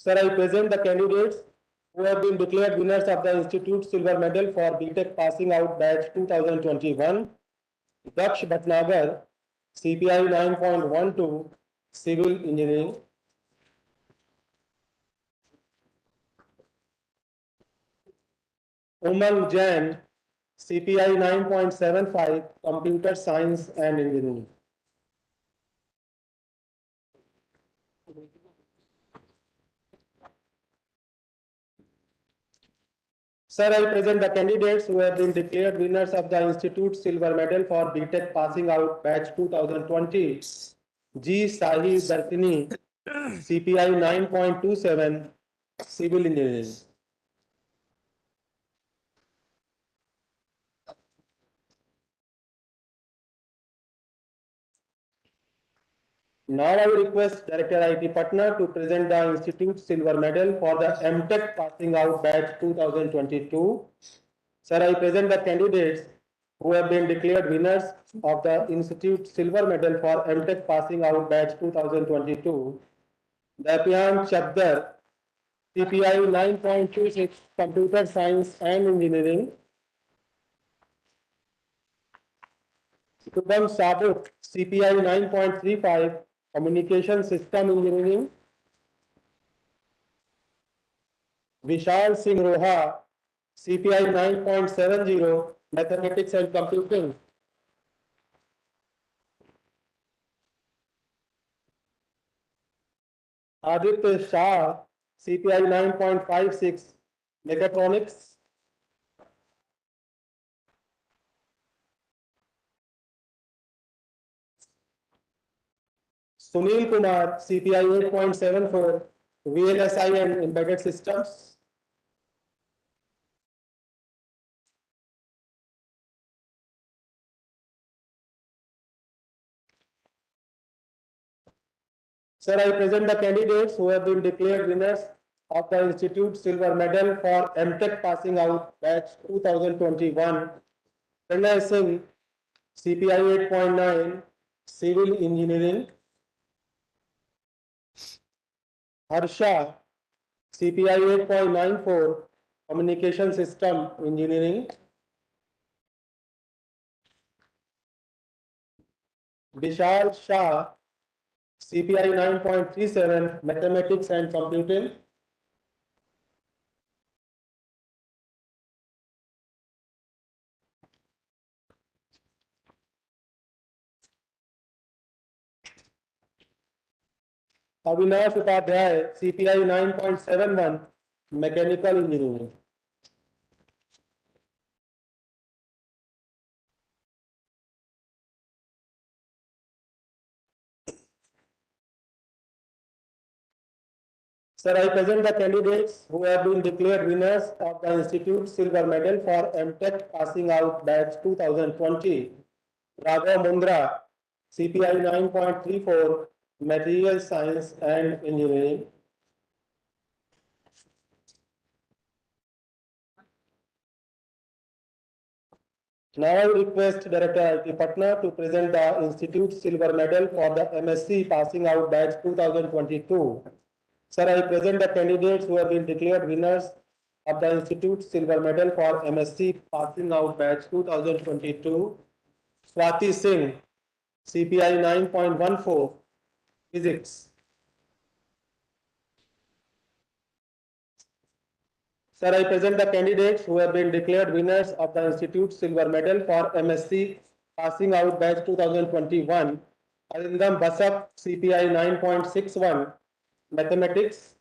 Sir, I present the candidates who have been declared winners of the Institute Silver Medal for BTech Passing Out Batch 2021. Daksh Bhatnagar, CPI 9.12, Civil Engineering. Umang Jain, CPI 9.75, Computer Science and Engineering. Sir, I present the candidates who have been declared winners of the Institute Silver Medal for BTech Passing Out Batch 2020. G. Sahi Dartini, CPI 9.27, Civil Engineering. Now I request Director IIT Patna to present the Institute Silver Medal for the MTech Passing Out Batch 2022. Sir, I present the candidates who have been declared winners of the Institute Silver Medal for MTech Passing Out Batch 2022. Dapian Chabdar, CPI 9.26, Computer Science and Engineering. Shubham Sabut, CPI 9.35, Communication System Engineering. Vishal Singh Roha, CPI 9.70, Mathematics and Computing. Aditya Shah, CPI 9.56, Mechatronics. Sunil Kumar, CPI 8.74, VLSI and Embedded Systems. Sir, I present the candidates who have been declared winners of the Institute Silver Medal for MTech Passing Out Batch 2021. Pranay Singh, CPI 8.9, Civil Engineering. Harsha, CPI 8.94, Communication System Engineering. Vishal Shah, CPI 9.37, Mathematics and Computing. Avinash Upadhyay, CPI 9.71, Mechanical Engineering. Sir, I present the candidates who have been declared winners of the Institute Silver Medal for MTech Passing Out Batch 2020. Raghav Mundra, CPI 9.34, Material Science and Engineering. Now I request Director IIT Patna to present the Institute Silver Medal for the MSc Passing Out Batch 2022. Sir, I present the candidates who have been declared winners of the Institute Silver Medal for MSc Passing Out Batch 2022. Swati Singh, CPI 9.14, Physics. Sir, I present the candidates who have been declared winners of the Institute Silver Medal for MSc Passing Out Batch 2021. Arindam Basak, CPI 9.61, Mathematics.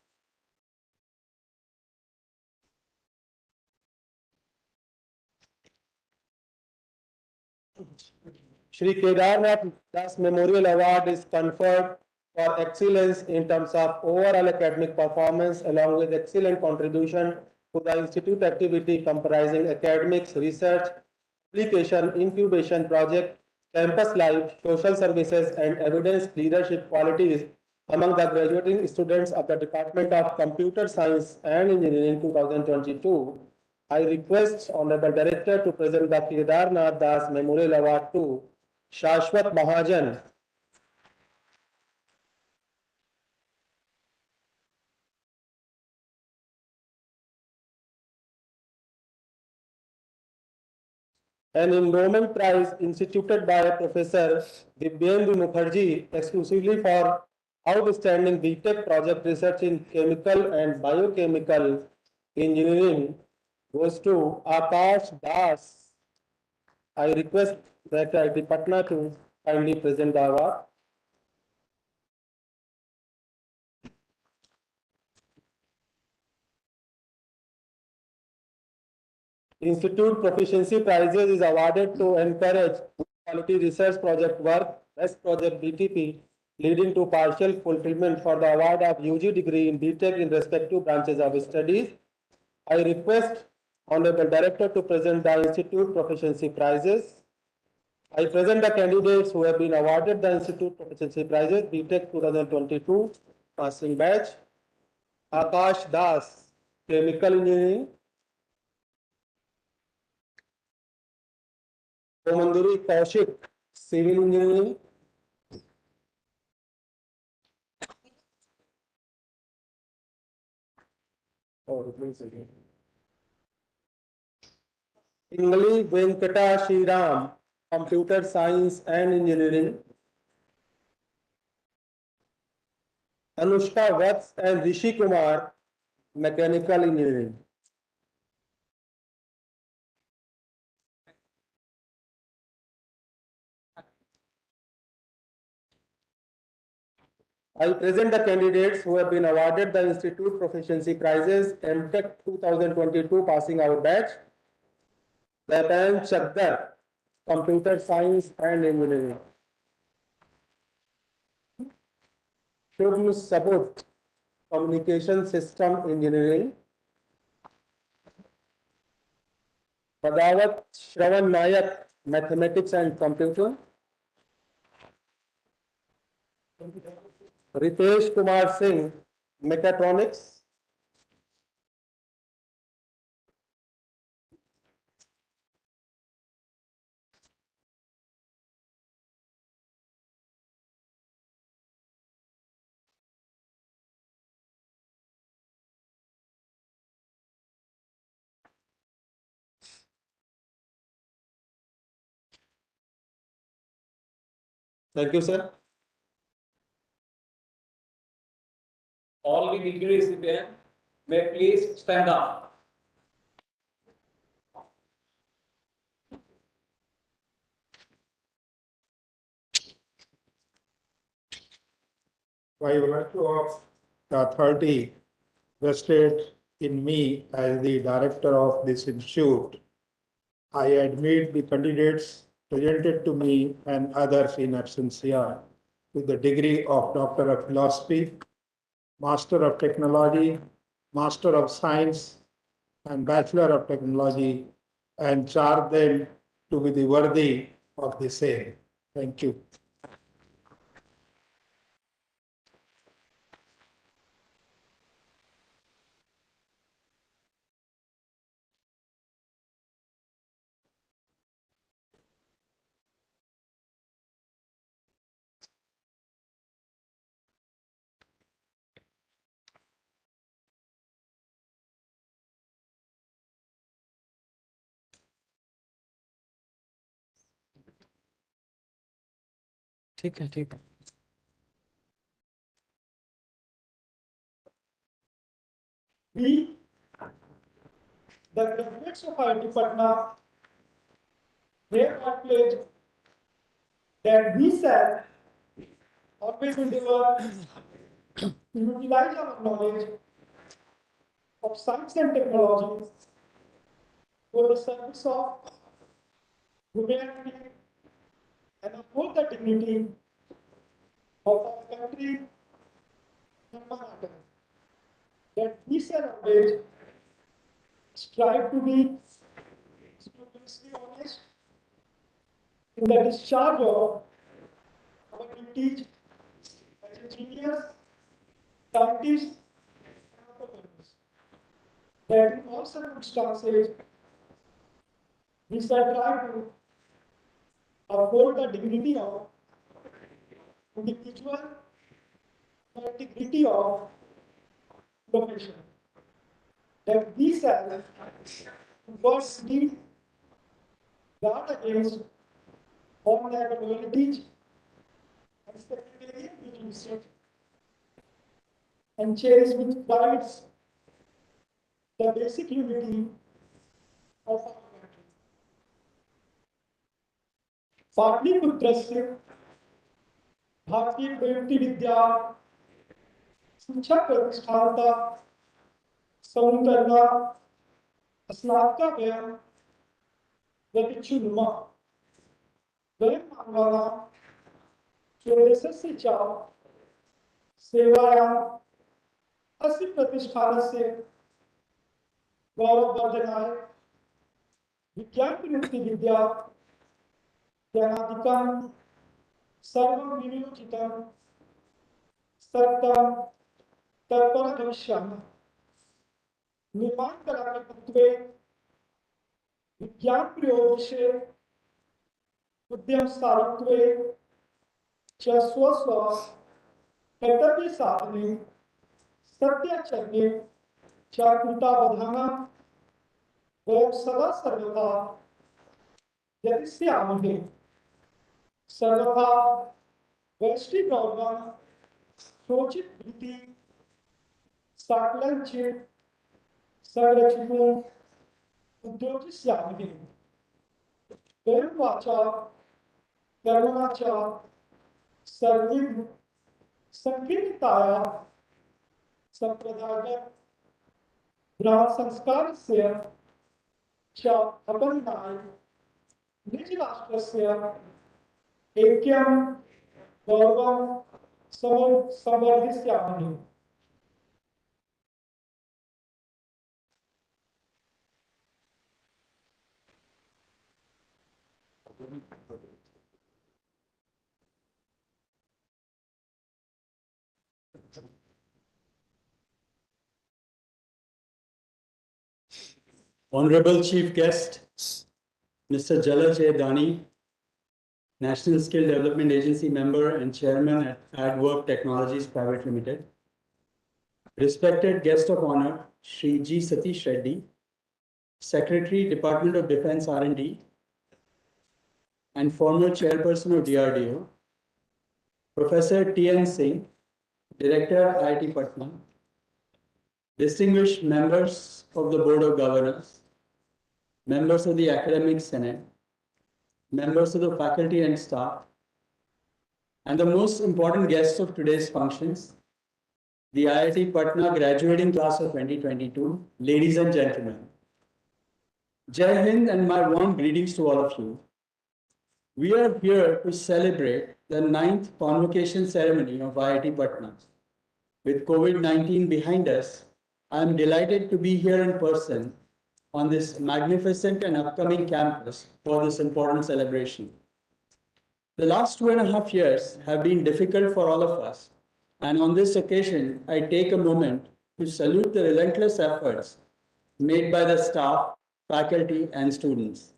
Shri Kedarnath Das Memorial Award is conferred for excellence in terms of overall academic performance along with excellent contribution to the institute activity comprising academics, research, application, incubation project, campus life, social services and evidence leadership qualities among the graduating students of the Department of Computer Science and Engineering 2022. I request Honorable Director to present the Kedarnath Das Memorial Award to Shashwat Mahajan, an endowment prize instituted by Professor Divyendu Mukherjee exclusively for outstanding BTech project research in chemical and biochemical engineering goes to Akash Das. I request that IIT Patna to kindly present the award. Institute Proficiency Prizes is awarded to encourage quality research project work, best project BTP, leading to partial fulfillment for the award of UG degree in BTech in respective branches of studies. I request Honorable Director to present the Institute Proficiency Prizes. I present the candidates who have been awarded the Institute Proficiency Prizes, BTech 2022, passing batch. Akash Das, Chemical Engineering. Manduri Kaushik, Civil Engineering. Ingli Venkata Shriram, Computer Science and Engineering. Anushka Vats and Rishi Kumar, Mechanical Engineering. I present the candidates who have been awarded the Institute Proficiency Prizes MTech 2022 passing out batch. Laban Chakdar, Computer Science and Engineering. Shubham Sabut, Communication System Engineering. Padawat Shravan Nayak, Mathematics and Computer. Ritesh Kumar Singh, Mechatronics. Thank you, sir. All the degree recipients may please stand up. By virtue of the authority vested in me as the director of this institute, I admit the candidates presented to me and others in absentia with the degree of Doctor of Philosophy, Master of Technology, Master of Science, and Bachelor of Technology, and charge them to be the worthy of the same. Thank you. ठीक है ठीक है We, the graduates of IIT Patna, hereby pledge that we shall always endeavor to utilize our knowledge of science and technology for the service of humanity and uphold the dignity of our country and Maharashtra. That we shall always strive to be scrupulously honest in the discharge of our duties as engineers, scientists, and entrepreneurs. That in all circumstances, we shall try to uphold the dignity of individual and integrity of profession. That we shall work deep guard against all liabilities and secretariat which we set and cherish which guides the basic unity of our country. पाटलिपुत्रस्य भारतीय प्रयुक्ति विद्या शिक्षा प्रतिष्ठानता सौंदर्य स्नातक व्यय गतिचुनुमा व्यय मांगवाना चौदह चार सेवायां 80% गौरववर्धनाय विज्ञान प्रयुक्ति विद्या ज्ञानाधिकं सर्वं विनियोजितं सत्यं तत्पर भविष्यामि निर्माण करात्मकत्वे विज्ञान प्रयोगविषये उद्यमशालित्वे च स्वस्व कर्तव्य साधने सत्याचरणे च कृतावधानं वयं सदा सर्वदा यतिष्यामहे सर्वथा वैश्विक गौरवं शोचित वृत्ति साकलंचित संरचितों उद्योजिष्यामहे वयं वाचा कर्मणा च सर्वविध संकीर्णताया संप्रदायगत ग्रह संस्कारस्य च अपन्नाय निज राष्ट्रस्य ऐक्यं गौरवं संवर्धिष्यामहे. Honorable Chief Guest, Mr. Jalaj A. Dani, National Skill Development Agency member and Chairman at AdWork Technologies Private Limited. Respected Guest of Honor, Shri G. Satish Reddy, Secretary, Department of Defense R&D, and former Chairperson of DRDO, Professor T.N. Singh, Director, IIT Patna, distinguished members of the Board of Governors, members of the Academic Senate, members of the faculty and staff, and the most important guests of today's functions, the IIT Patna graduating class of 2022, ladies and gentlemen. Jai Hind and my warm greetings to all of you. We are here to celebrate the 9th convocation ceremony of IIT Patna. With COVID-19 behind us, I am delighted to be here in person on this magnificent and upcoming campus for this important celebration. The last 2.5 years have been difficult for all of us, and on this occasion, I take a moment to salute the relentless efforts made by the staff, faculty, and students.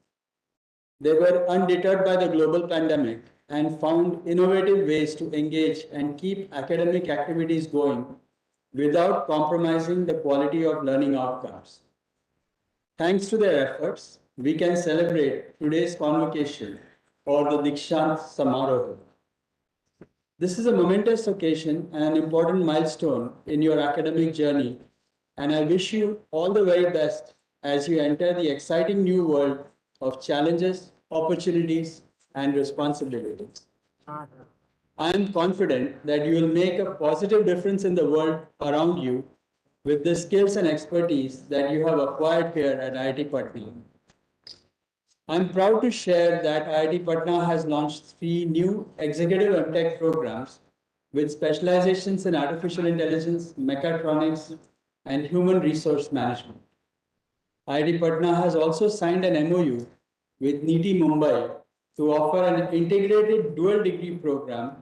They were undeterred by the global pandemic and found innovative ways to engage and keep academic activities going without compromising the quality of learning outcomes. Thanks to their efforts, we can celebrate today's convocation or the Dikshant Samaroha. This is a momentous occasion and an important milestone in your academic journey, and I wish you all the very best as you enter the exciting new world of challenges, opportunities, and responsibilities. I am confident that you will make a positive difference in the world around you with the skills and expertise that you have acquired here at IIT Patna. I am proud to share that IIT Patna has launched 3 new executive and tech programs with specializations in artificial intelligence, mechatronics, and human resource management. IIT Patna has also signed an MOU with NITI Mumbai to offer an integrated dual degree program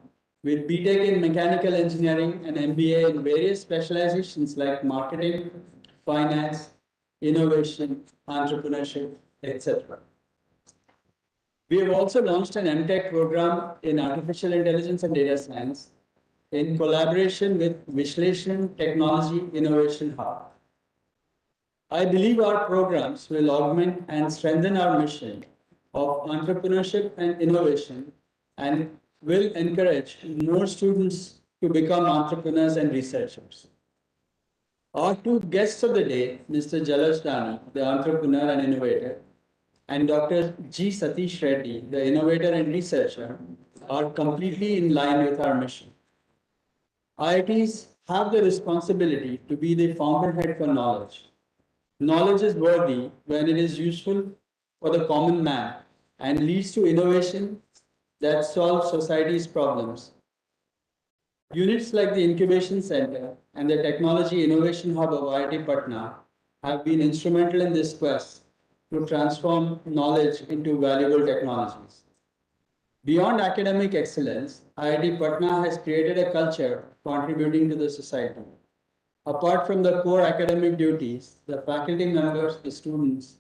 with BTech in mechanical engineering and MBA in various specializations like marketing, finance, innovation, entrepreneurship, etc. We have also launched an MTech program in artificial intelligence and data science in collaboration with Vishleshan Technology Innovation Hub. I believe our programs will augment and strengthen our mission of entrepreneurship and innovation and will encourage more students to become entrepreneurs and researchers. Our two guests of the day, Mr. Jalaj Dani, the entrepreneur and innovator, and Dr. G. Satish Reddy, the innovator and researcher, are completely in line with our mission. IITs have the responsibility to be the fountainhead for knowledge. Knowledge is worthy when it is useful for the common man and leads to innovation that solves society's problems. Units like the Incubation Center and the Technology Innovation Hub of IIT Patna have been instrumental in this quest to transform knowledge into valuable technologies. Beyond academic excellence, IIT Patna has created a culture contributing to the society. Apart from the core academic duties, the faculty members, the students,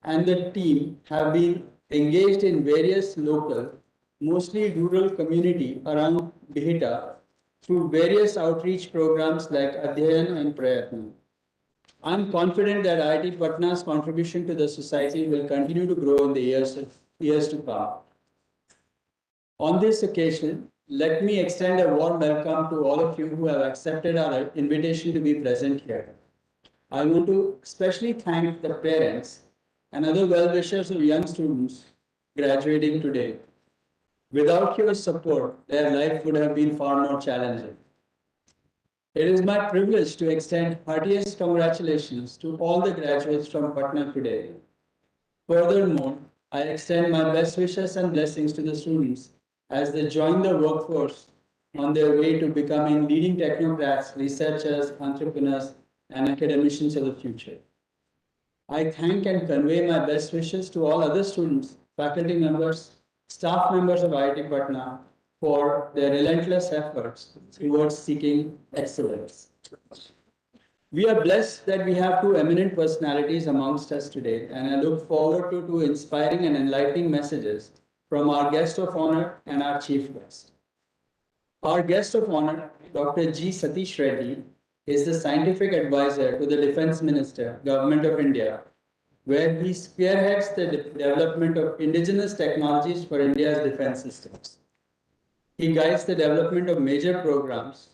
and the team have been engaged in various local, mostly rural community around Bihita through various outreach programs like Adhyayan and Prayatna. I'm confident that IIT Patna's contribution to the society will continue to grow in the years to come. On this occasion, let me extend a warm welcome to all of you who have accepted our invitation to be present here. I want to especially thank the parents and other well-wishers of young students graduating today. Without your support, their life would have been far more challenging. It is my privilege to extend heartiest congratulations to all the graduates from Patna today. Furthermore, I extend my best wishes and blessings to the students as they join the workforce on their way to becoming leading technocrats, researchers, entrepreneurs, and academicians of the future. I thank and convey my best wishes to all other students, faculty members, staff members of IIT Patna for their relentless efforts towards seeking excellence. We are blessed that we have two eminent personalities amongst us today, and I look forward to two inspiring and enlightening messages from our guest of honor and our chief guest. Our guest of honor, Dr. G. Satish Reddy, is the scientific advisor to the Defense Minister, Government of India, where he spearheads the development of indigenous technologies for India's defense systems. He guides the development of major programs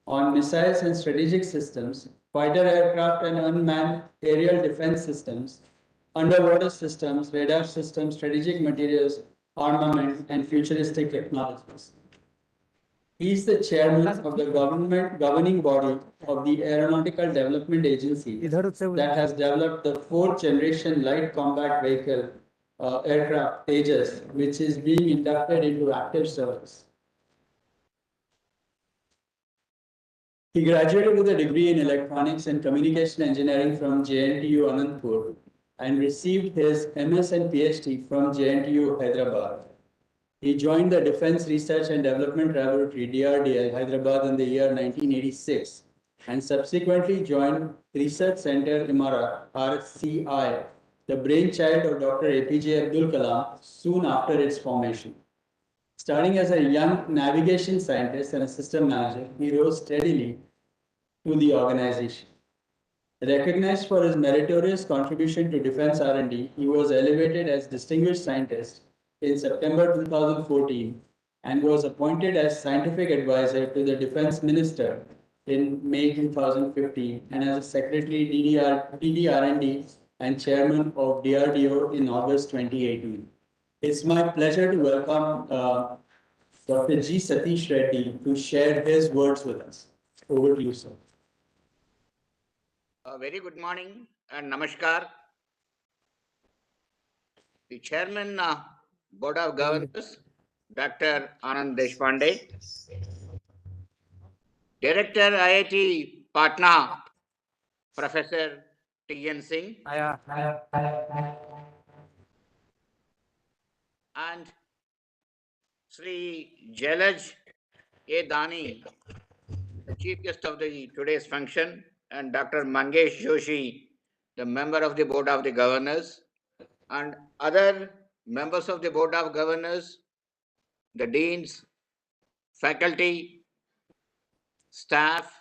on missiles and strategic systems, fighter aircraft and unmanned aerial defense systems, underwater systems, radar systems, strategic materials, armament, and futuristic technologies. He is the chairman of the governing body of the Aeronautical Development Agency that has developed the fourth generation light combat vehicle aircraft Tejas, which is being inducted into active service. He graduated with a degree in electronics and communication engineering from JNTU Anandpur and received his MS and PhD from JNTU Hyderabad. He joined the Defense Research and Development Laboratory DRDL Hyderabad in the year 1986 and subsequently joined Research Center Imara RCI, the brainchild of Dr. APJ Abdul Kalam, soon after its formation. Starting as a young navigation scientist and a system manager, he rose steadily to the organization. Recognized for his meritorious contribution to defense R&D, he was elevated as Distinguished Scientist in September 2014 and was appointed as Scientific Advisor to the Defense Minister in May 2015 and as a Secretary DDR&D and Chairman of DRDO in August 2018. It's my pleasure to welcome Dr. G. Satish Reddy to share his words with us. Over to you, sir. A very good morning and namaskar. The Chairman Board of Governors, Dr. Anand Deshpande, Director IIT Patna, Professor T.N. Singh, and Sri Jalaj A. Dani, the Chief Guest of today's function, and Dr. Mangesh Joshi, the member of the Board of the Governors, and other members of the Board of Governors, the deans, faculty, staff,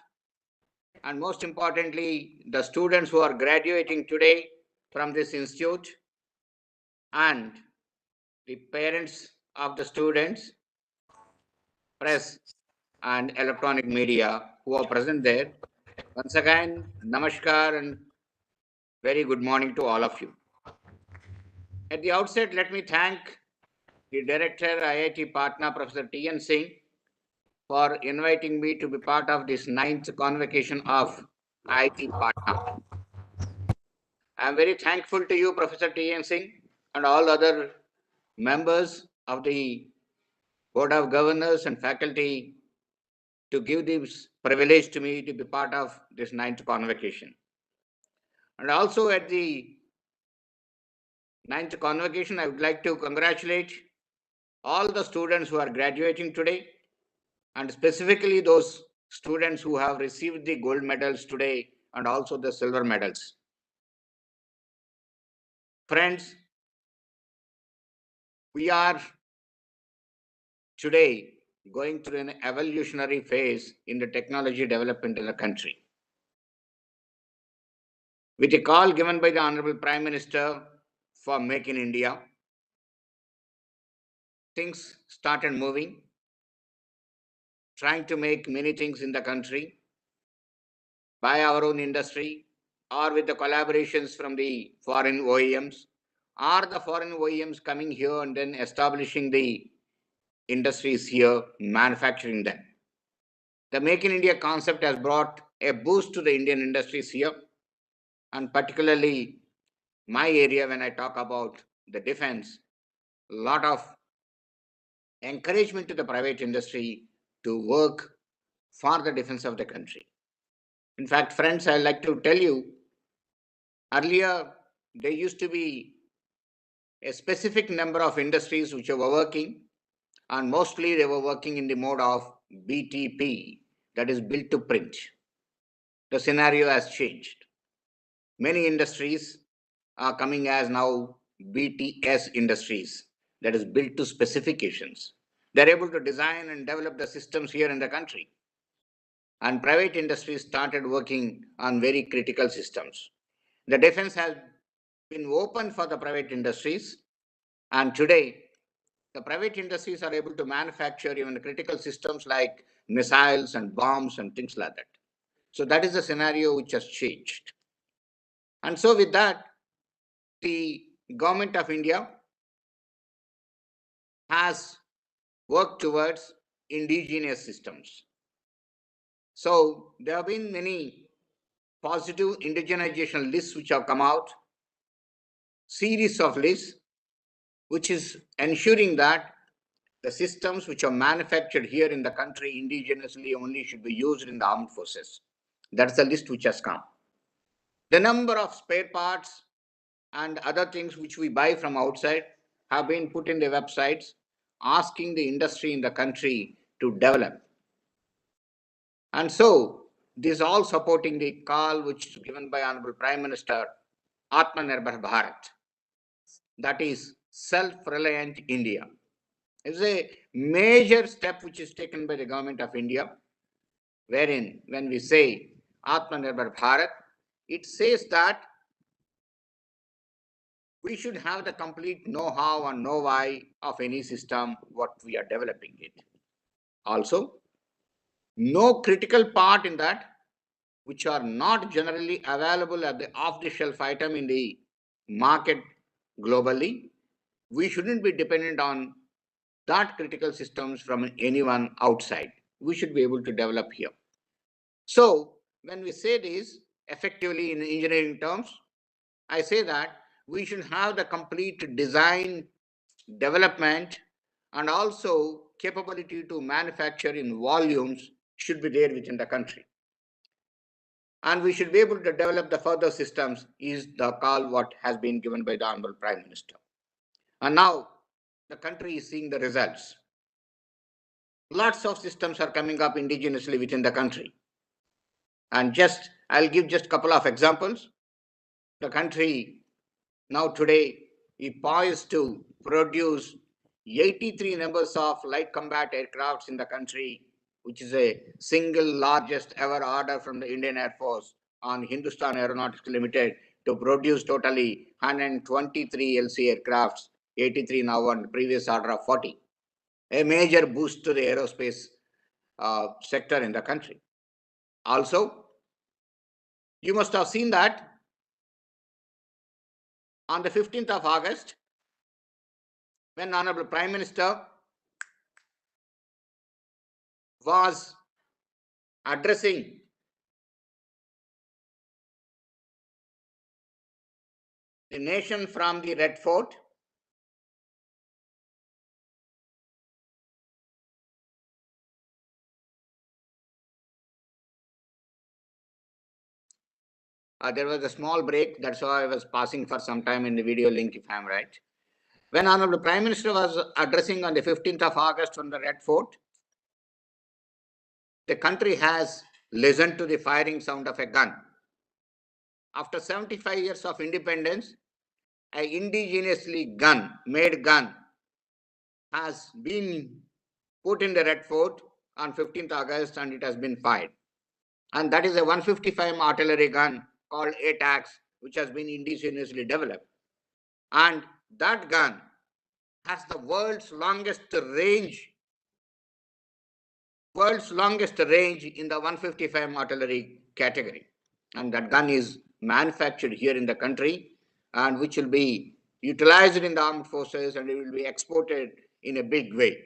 and most importantly, the students who are graduating today from this institute. and the parents of the students, press and electronic media who are present there. Once again, namaskar and very good morning to all of you. At the outset, let me thank the director IIT Patna, Professor T.N. Singh, for inviting me to be part of this 9th convocation of IIT Patna. I am very thankful to you, Professor T.N. Singh, and all other members of the Board of Governors and faculty to give this privilege to me to be part of this 9th convocation. And also at the 9th convocation, I would like to congratulate all the students who are graduating today, and specifically those students who have received the gold medals today and also the silver medals. Friends, we are today going through an evolutionary phase in the technology development in the country. With a call given by the Honorable Prime Minister for Make in India, things started moving, trying to make many things in the country by our own industry or with the collaborations from the foreign OEMs, or the foreign OEMs coming here and then establishing the industries here, manufacturing them. The Make in India concept has brought a boost to the Indian industries here, and particularly my area when I talk about the defense, a lot of encouragement to the private industry to work for the defense of the country. In fact, friends, I'd like to tell you, earlier there used to be a specific number of industries which were working, and mostly they were working in the mode of BTP, that is built to print. The scenario has changed. Many industries are coming as now BTS industries, that is built to specifications. They're able to design and develop the systems here in the country. And private industries started working on very critical systems. The defense has been open for the private industries, and today the private industries are able to manufacture even critical systems like missiles and bombs and things like that. So that is the scenario which has changed. And so with that, the government of India has worked towards indigenous systems. So there have been many positive indigenization lists which have come out, series of lists, which is ensuring that the systems which are manufactured here in the country indigenously only should be used in the armed forces. That's the list which has come. The number of spare parts and other things which we buy from outside have been put in the websites, asking the industry in the country to develop. And so this all supporting the call which is given by Honorable Prime Minister, Atmanirbhar Bharat, that is self-reliant India. It's a major step which is taken by the government of India, wherein when we say Atmanirbhar Bharat, it says that we should have the complete know-how and know-why of any system what we are developing it. Also, no critical part in that which are not generally available at the off-the-shelf item in the market globally. We shouldn't be dependent on that critical systems from anyone outside. We should be able to develop here. So when we say this effectively in engineering terms, I say that we should have the complete design, development, and also capability to manufacture in volumes should be there within the country. And we should be able to develop the further systems is the call what has been given by the Honorable Prime Minister. And now the country is seeing the results. Lots of systems are coming up indigenously within the country. And I'll give just a couple of examples. The country now today is poised to produce 83 numbers of light combat aircrafts in the country, which is a single largest ever order from the Indian Air Force on Hindustan Aeronautics Limited, to produce totally 123 LC aircrafts, 83 now on previous order of 40. A major boost to the aerospace sector in the country. Also, you must have seen that on the 15th of August, when Honorable Prime Minister was addressing the nation from the Red Fort, there was a small break, that's why I was passing for some time in the video link if I am right. When Honorable Prime Minister was addressing on the 15th of August from the Red Fort, the country has listened to the firing sound of a gun. After 75 years of independence, an indigenously made gun has been put in the Red Fort on 15th August and it has been fired. And that is a 155 artillery gun called ATAX, which has been indigenously developed. And that gun has the world's longest range in the 155 artillery category. And that gun is manufactured here in the country and which will be utilized in the armed forces and it will be exported in a big way.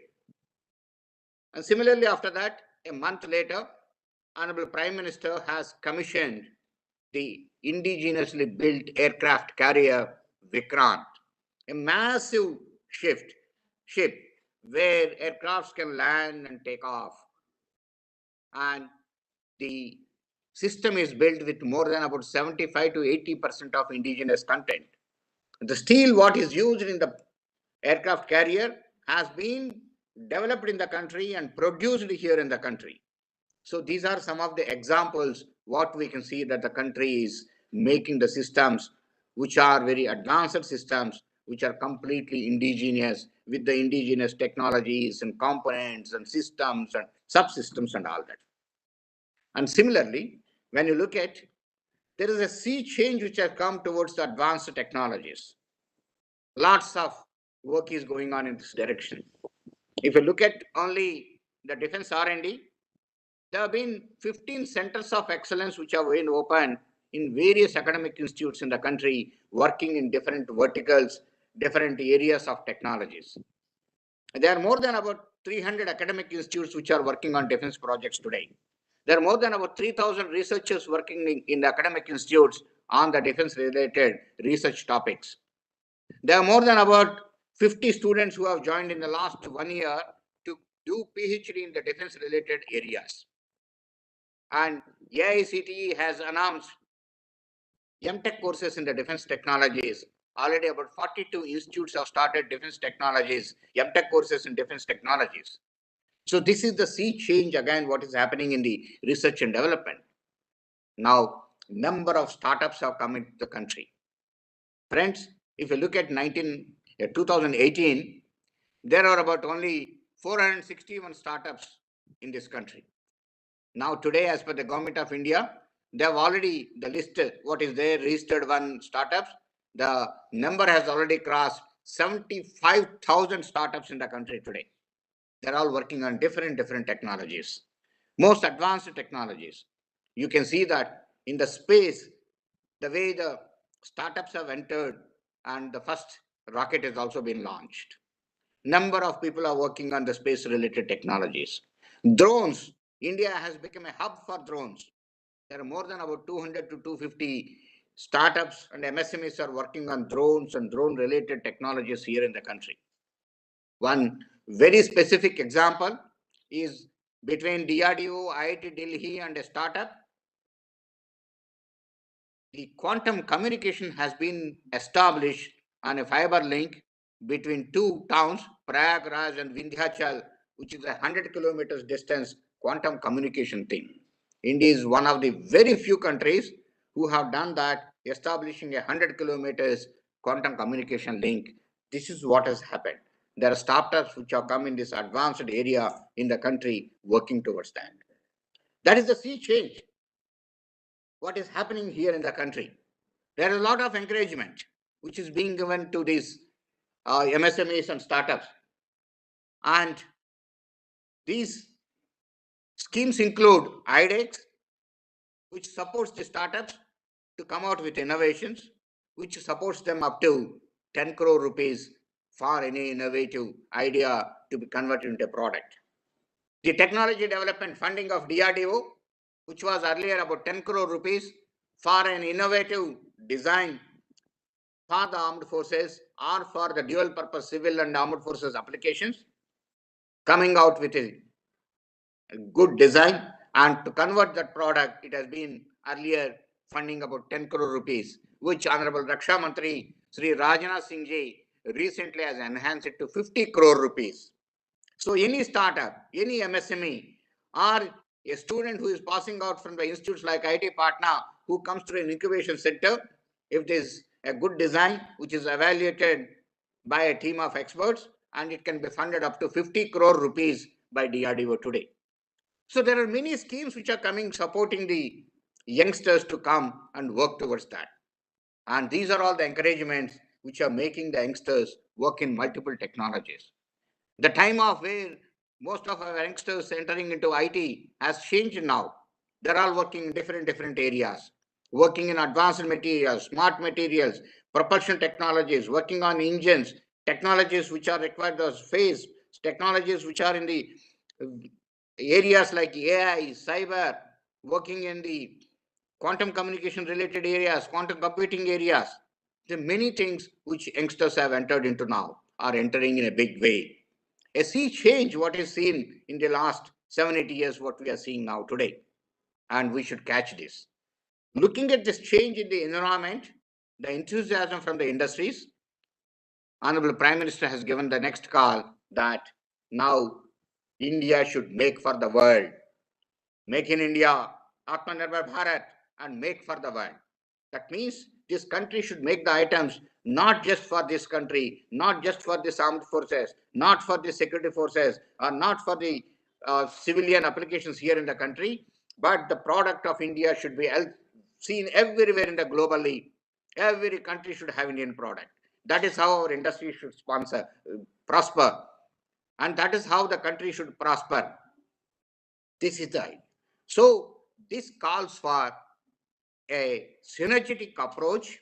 And similarly, after that, a month later, Honorable Prime Minister has commissioned the indigenously built aircraft carrier Vikrant, a massive ship where aircrafts can land and take off. And the system is built with more than about 75 to 80% of indigenous content. The steel what is used in the aircraft carrier has been developed in the country and produced here in the country. So these are some of the examples what we can see that the country is making the systems which are very advanced systems which are completely indigenous with the indigenous technologies and components and systems and subsystems and all that. And similarly, when you look at, there is a sea change which has come towards the advanced technologies. Lots of work is going on in this direction. If you look at only the defense R&D, there have been 15 centers of excellence which have been opened in various academic institutes in the country, working in different verticals, different areas of technologies. There are more than about 300 academic institutes which are working on defense projects today. There are more than about 3,000 researchers working in the academic institutes on the defense-related research topics. There are more than about 50 students who have joined in the last 1 year to do PhD in the defense-related areas. And AICTE has announced MTech courses in the defense technologies. Already about 42 institutes have started defense technologies, MTech courses in defense technologies. So this is the sea change again what is happening in the research and development. Now, number of startups have come into the country. Friends, if you look at 2018, there are about only 461 startups in this country. Now today, as per the Government of India, they have already, the list, what is there, registered one startups, the number has already crossed 75,000 startups in the country today. They're all working on different technologies, most advanced technologies. You can see that in the space, the way the startups have entered and the first rocket has also been launched. Number of people are working on the space-related technologies. Drones, India has become a hub for drones. There are more than about 200 to 250 startups and MSMEs are working on drones and drone-related technologies here in the country. One very specific example is between DRDO, IIT Delhi and a startup. The quantum communication has been established on a fiber link between two towns, Prayagraj and Vindhyachal, which is 100 kilometers distance quantum communication thing. India is one of the very few countries who have done that, establishing 100 kilometers quantum communication link. This is what has happened. There are startups which have come in this advanced area in the country working towards that. That is the sea change. What is happening here in the country? There is a lot of encouragement which is being given to these MSMEs and startups. And these schemes include IDEX, which supports the startups to come out with innovations, which supports them up to 10 crore rupees for any innovative idea to be converted into a product. The technology development funding of DRDO, which was earlier about 10 crore rupees for an innovative design for the armed forces or for the dual purpose civil and armed forces applications, coming out with a good design, and to convert that product, it has been earlier funding about 10 crore rupees, which Honorable Raksha Mantri Sri Rajnath Singh Ji recently has enhanced it to 50 crore rupees. So any startup, any MSME, or a student who is passing out from the institutes like IIT Patna, who comes to an incubation center, if there's a good design which is evaluated by a team of experts, and it can be funded up to 50 crore rupees by DRDO today. So there are many schemes which are coming supporting the youngsters to come and work towards that. And these are all the encouragements which are making the youngsters work in multiple technologies. The time of where most of our youngsters entering into IT has changed now. They're all working in different areas, working in advanced materials, smart materials, propulsion technologies, working on engines, technologies which are required as phase, technologies which are in the areas like AI, cyber, working in the quantum communication related areas, quantum computing areas. There are many things which youngsters have entered into now, are entering in a big way. A sea change, what is seen in the last 7-8 years, what we are seeing now today. And we should catch this. Looking at this change in the environment, the enthusiasm from the industries, Honorable Prime Minister has given the next call that now India should make for the world. Make in India, Atmanirbhar Bharat, and make for the world. That means this country should make the items not just for this country, not just for the armed forces, not for the security forces, or not for the civilian applications here in the country, but the product of India should be seen everywhere in the globally. Every country should have Indian product. That is how our industry should prosper, and that is how the country should prosper. This is the idea. So this calls for a synergetic approach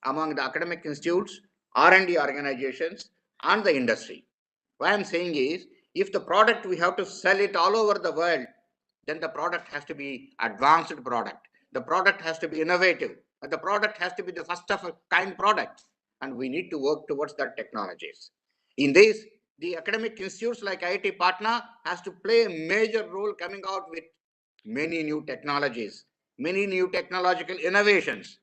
among the academic institutes, R&D organizations, and the industry. What I'm saying is, if the product we have to sell it all over the world, then the product has to be advanced product. The product has to be innovative. And the product has to be the first of a kind product. And we need to work towards that technologies. In this, the academic institutes like IIT Patna has to play a major role coming out with many new technologies, many new technological innovations,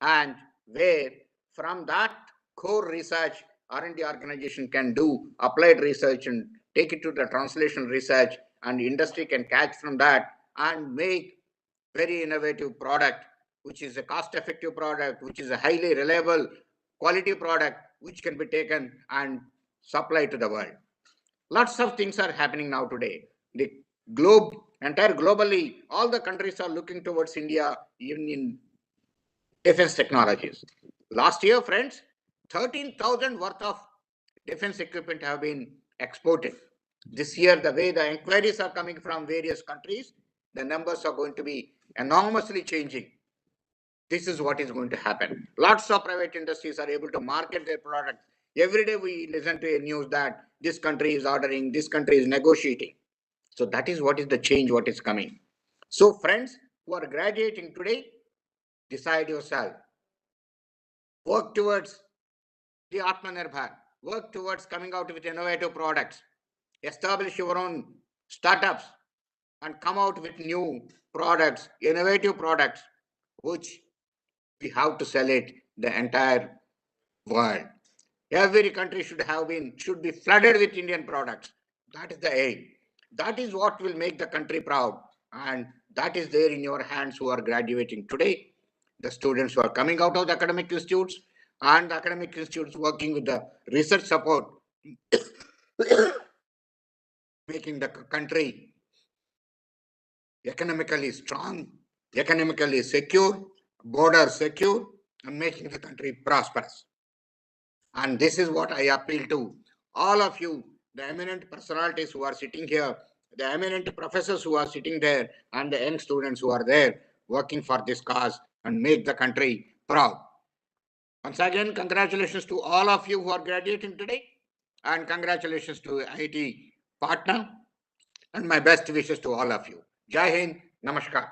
and where from that core research, R&D organization can do applied research and take it to the translational research, and industry can catch from that and make very innovative product, which is a cost-effective product, which is a highly reliable quality product, which can be taken and supplied to the world. Lots of things are happening now today. The globe, entire globally, all the countries are looking towards India, even in defense technologies. Last year, friends, 13,000 worth of defense equipment have been exported. This year, the way the inquiries are coming from various countries, the numbers are going to be enormously changing. This is what is going to happen. Lots of private industries are able to market their products. Every day we listen to a news that this country is ordering, this country is negotiating. So that is what is the change, what is coming. So friends who are graduating today, decide yourself. Work towards the Atmanirbhar. Work towards coming out with innovative products. Establish your own startups and come out with new products, innovative products, which we have to sell it the entire world. Every country should be flooded with Indian products. That is the aim. That is what will make the country proud. And that is there in your hands who are graduating today. The students who are coming out of the academic institutes and the academic institutes working with the research support, making the country economically strong, economically secure, border secure, and making the country prosperous. And this is what I appeal to all of you, the eminent personalities who are sitting here, the eminent professors who are sitting there, and the young students who are there working for this cause and make the country proud. Once again, congratulations to all of you who are graduating today, and congratulations to IIT Patna, and my best wishes to all of you. Jai Hind, Namaskar.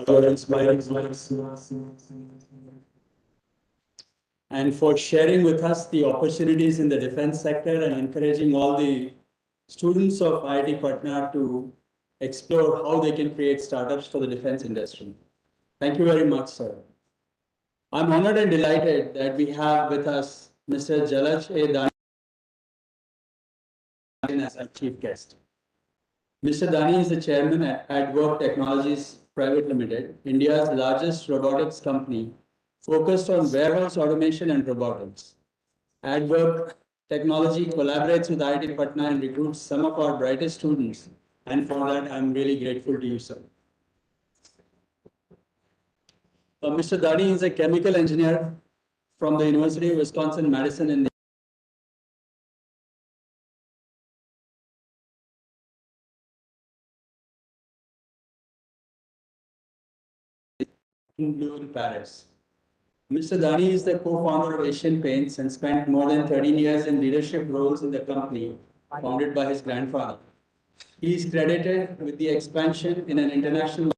Your inspiring words and for sharing with us the opportunities in the defense sector and encouraging all the students of IIT Patna to explore how they can create startups for the defense industry. Thank you very much, sir. I'm honored and delighted that we have with us Mr. Jalaj A. Dani as our chief guest. Mr. Dani is the chairman at AdWork Technologies Private Limited, India's largest robotics company focused on warehouse automation and robotics. AdWork Technology collaborates with IIT Patna and recruits some of our brightest students, and for that I'm really grateful to you, sir. Mr. Dani is a chemical engineer from the University of Wisconsin-Madison in the in Paris. Mr. Dani is the co-founder of Asian Paints and spent more than 13 years in leadership roles in the company founded by his grandfather. He is credited with the expansion in an international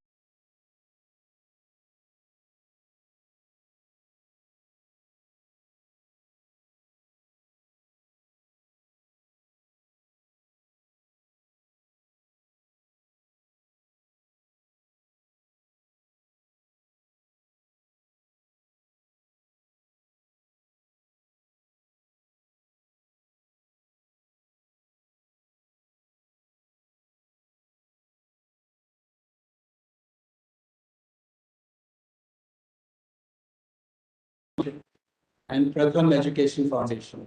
and Pratham Education Foundation.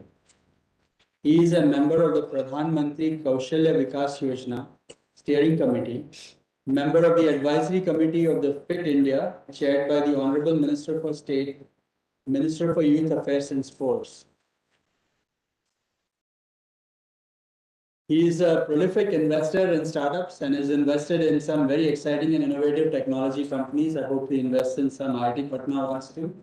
He is a member of the Pradhan Mantri Kaushalya Vikas Yojana Steering Committee, member of the Advisory Committee of the Fit India, chaired by the Honorable Minister for State, Minister for Youth Affairs and Sports. He is a prolific investor in startups and is invested in some very exciting and innovative technology companies. I hope he invests in some IIT Patna wants to.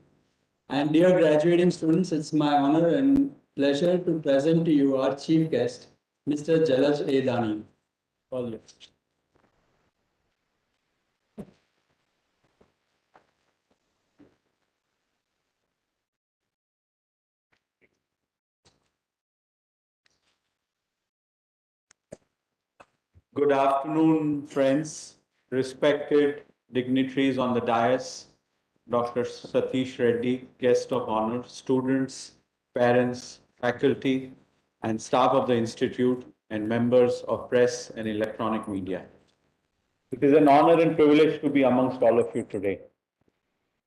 And dear graduating students, it's my honor and pleasure to present to you our chief guest, Mr. Jalaj A. Dani. All you. Good afternoon, friends, respected dignitaries on the dais, Dr. Satish Reddy, guest of honor, students, parents, faculty, and staff of the Institute, and members of press and electronic media. It is an honor and privilege to be amongst all of you today.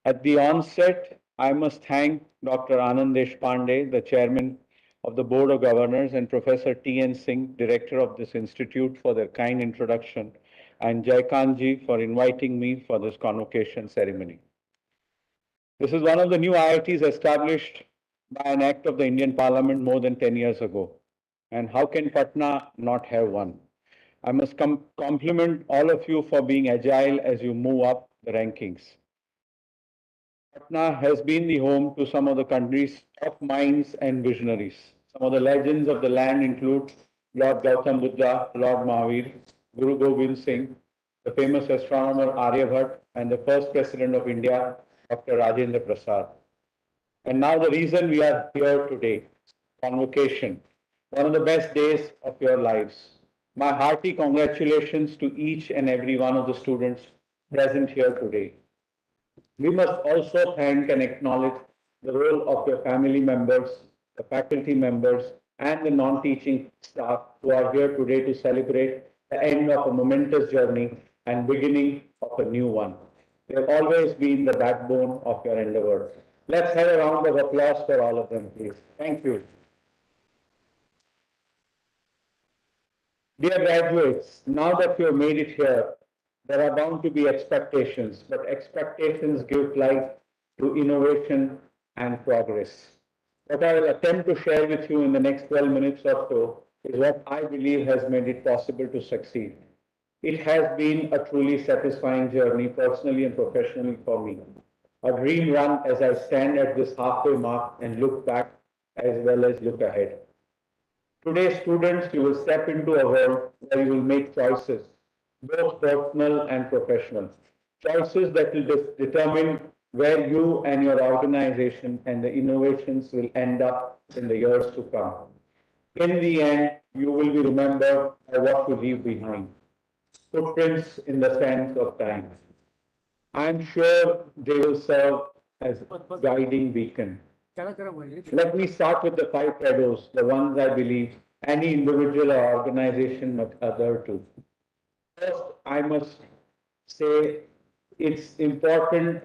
At the onset, I must thank Dr. Anand Deshpande, the chairman of the Board of Governors, and Professor T.N. Singh, director of this institute, for their kind introduction, and Jaikanji for inviting me for this convocation ceremony. This is one of the new IITs established by an act of the Indian Parliament more than 10 years ago. And how can Patna not have one? I must compliment all of you for being agile as you move up the rankings. Patna has been the home to some of the country's top minds and visionaries. Some of the legends of the land include Lord Gautam Buddha, Lord Mahavir, Guru Gobind Singh, the famous astronomer Aryabhat, and the first president of India, Dr. Rajendra Prasad. And now the reason we are here today, convocation, one of the best days of your lives. My hearty congratulations to each and every one of the students present here today. We must also thank and acknowledge the role of your family members, the faculty members, and the non-teaching staff who are here today to celebrate the end of a momentous journey and beginning of a new one. They have always been the backbone of your endeavor. Let's have a round of applause for all of them, please. Thank you. Dear graduates, now that you have made it here, there are bound to be expectations, but expectations give life to innovation and progress. What I will attempt to share with you in the next 12 minutes or so is what I believe has made it possible to succeed. It has been a truly satisfying journey, personally and professionally for me. A dream run as I stand at this halfway mark and look back as well as look ahead. Today, students, you will step into a world where you will make choices, both personal and professional. Choices that will determine where you and your organization and the innovations will end up in the years to come. In the end, you will be remembered by what you leave behind. Footprints in the sands of time. I'm sure they will serve as a guiding beacon. Let me start with the five credos, the ones I believe any individual or organization must adhere to. First, I must say it's important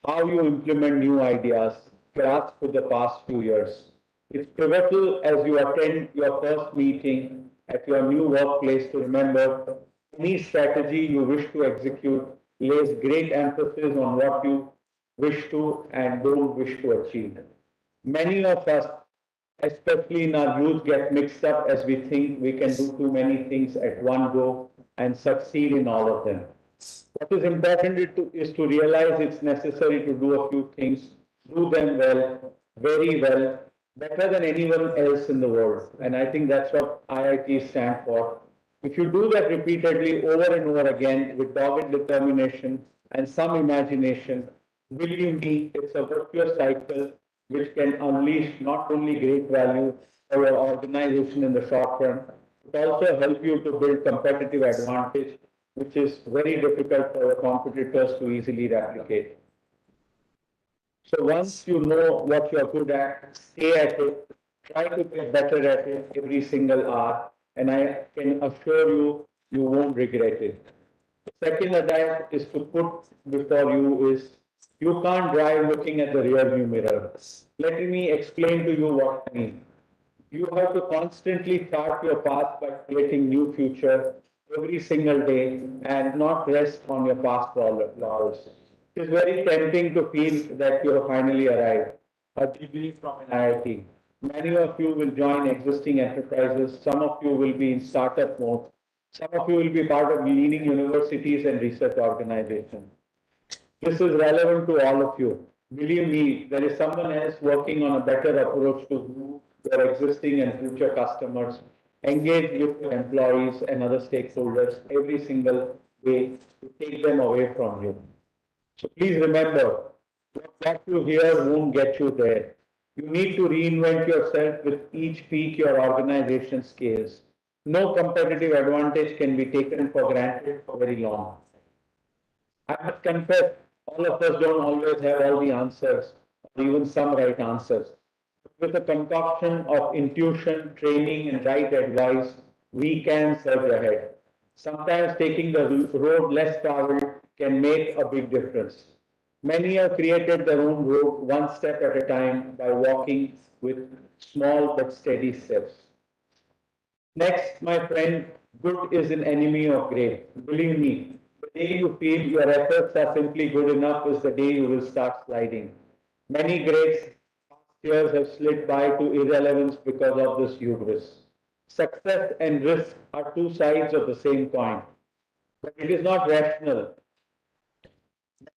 how you implement new ideas grasped for the past few years. It's pivotal as you attend your first meeting at your new workplace to remember any strategy you wish to execute lays great emphasis on what you wish to and don't wish to achieve. Many of us, especially in our youth, get mixed up as we think we can do too many things at one go and succeed in all of them. What is important is to realize it's necessary to do a few things, do them well, very well, better than anyone else in the world. And I think that's what IIT stand for. If you do that repeatedly over and over again with dogged determination and some imagination, believe me, it's a virtuous cycle which can unleash not only great value for your organization in the short run, but also help you to build competitive advantage, which is very difficult for your competitors to easily replicate. So once you know what you're good at, stay at it, try to get better at it every single hour, and I can assure you, you won't regret it. The second advice is to put before you is you can't drive looking at the rear view mirror. Let me explain to you what I mean. You have to constantly chart your path by creating new future every single day and not rest on your past laurels. It is very tempting to feel that you have finally arrived. A debrief from an IIT. Many of you will join existing enterprises. Some of you will be in startup mode. Some of you will be part of leading universities and research organizations. This is relevant to all of you. Believe me, there is someone else working on a better approach to your existing and future customers. Engage with your employees and other stakeholders every single day to take them away from you. So please remember, what you hear won't get you there. You need to reinvent yourself with each peak your organization scales. No competitive advantage can be taken for granted for very long. I must confess, all of us don't always have all the answers, or even some right answers. With a concoction of intuition, training, and right advice, we can surge ahead. Sometimes taking the road less traveled can make a big difference. Many have created their own road one step at a time by walking with small but steady steps. Next, my friend, good is an enemy of great. Believe me, the day you feel your efforts are simply good enough is the day you will start sliding. Many greats years have slid by to irrelevance because of this hubris. Success and risk are two sides of the same coin, but it is not rational.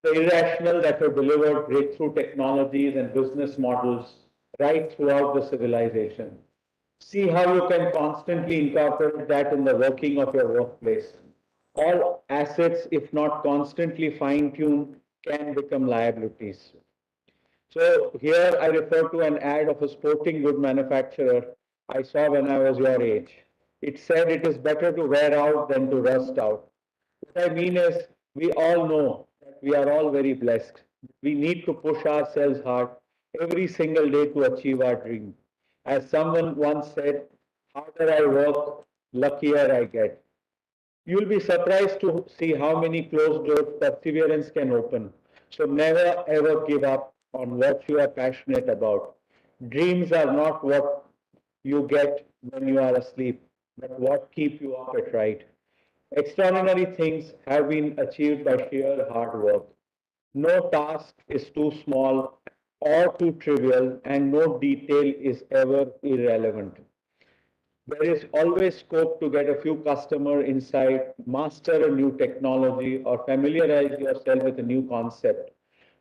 The irrational that have delivered breakthrough technologies and business models right throughout the civilization. See how you can constantly incorporate that in the working of your workplace. All assets, if not constantly fine-tuned, can become liabilities. So here I refer to an ad of a sporting good manufacturer I saw when I was your age. It said it is better to wear out than to rust out. What I mean is we all know that we are all very blessed. We need to push ourselves hard every single day to achieve our dream. As someone once said, harder I work, luckier I get. You'll be surprised to see how many closed doors perseverance can open. So never ever give up on what you are passionate about. Dreams are not what you get when you are asleep. but what keeps you up at night. Extraordinary things have been achieved by sheer hard work. No task is too small or too trivial, and no detail is ever irrelevant. There is always scope to get a few customer insight, master a new technology, or familiarize yourself with a new concept,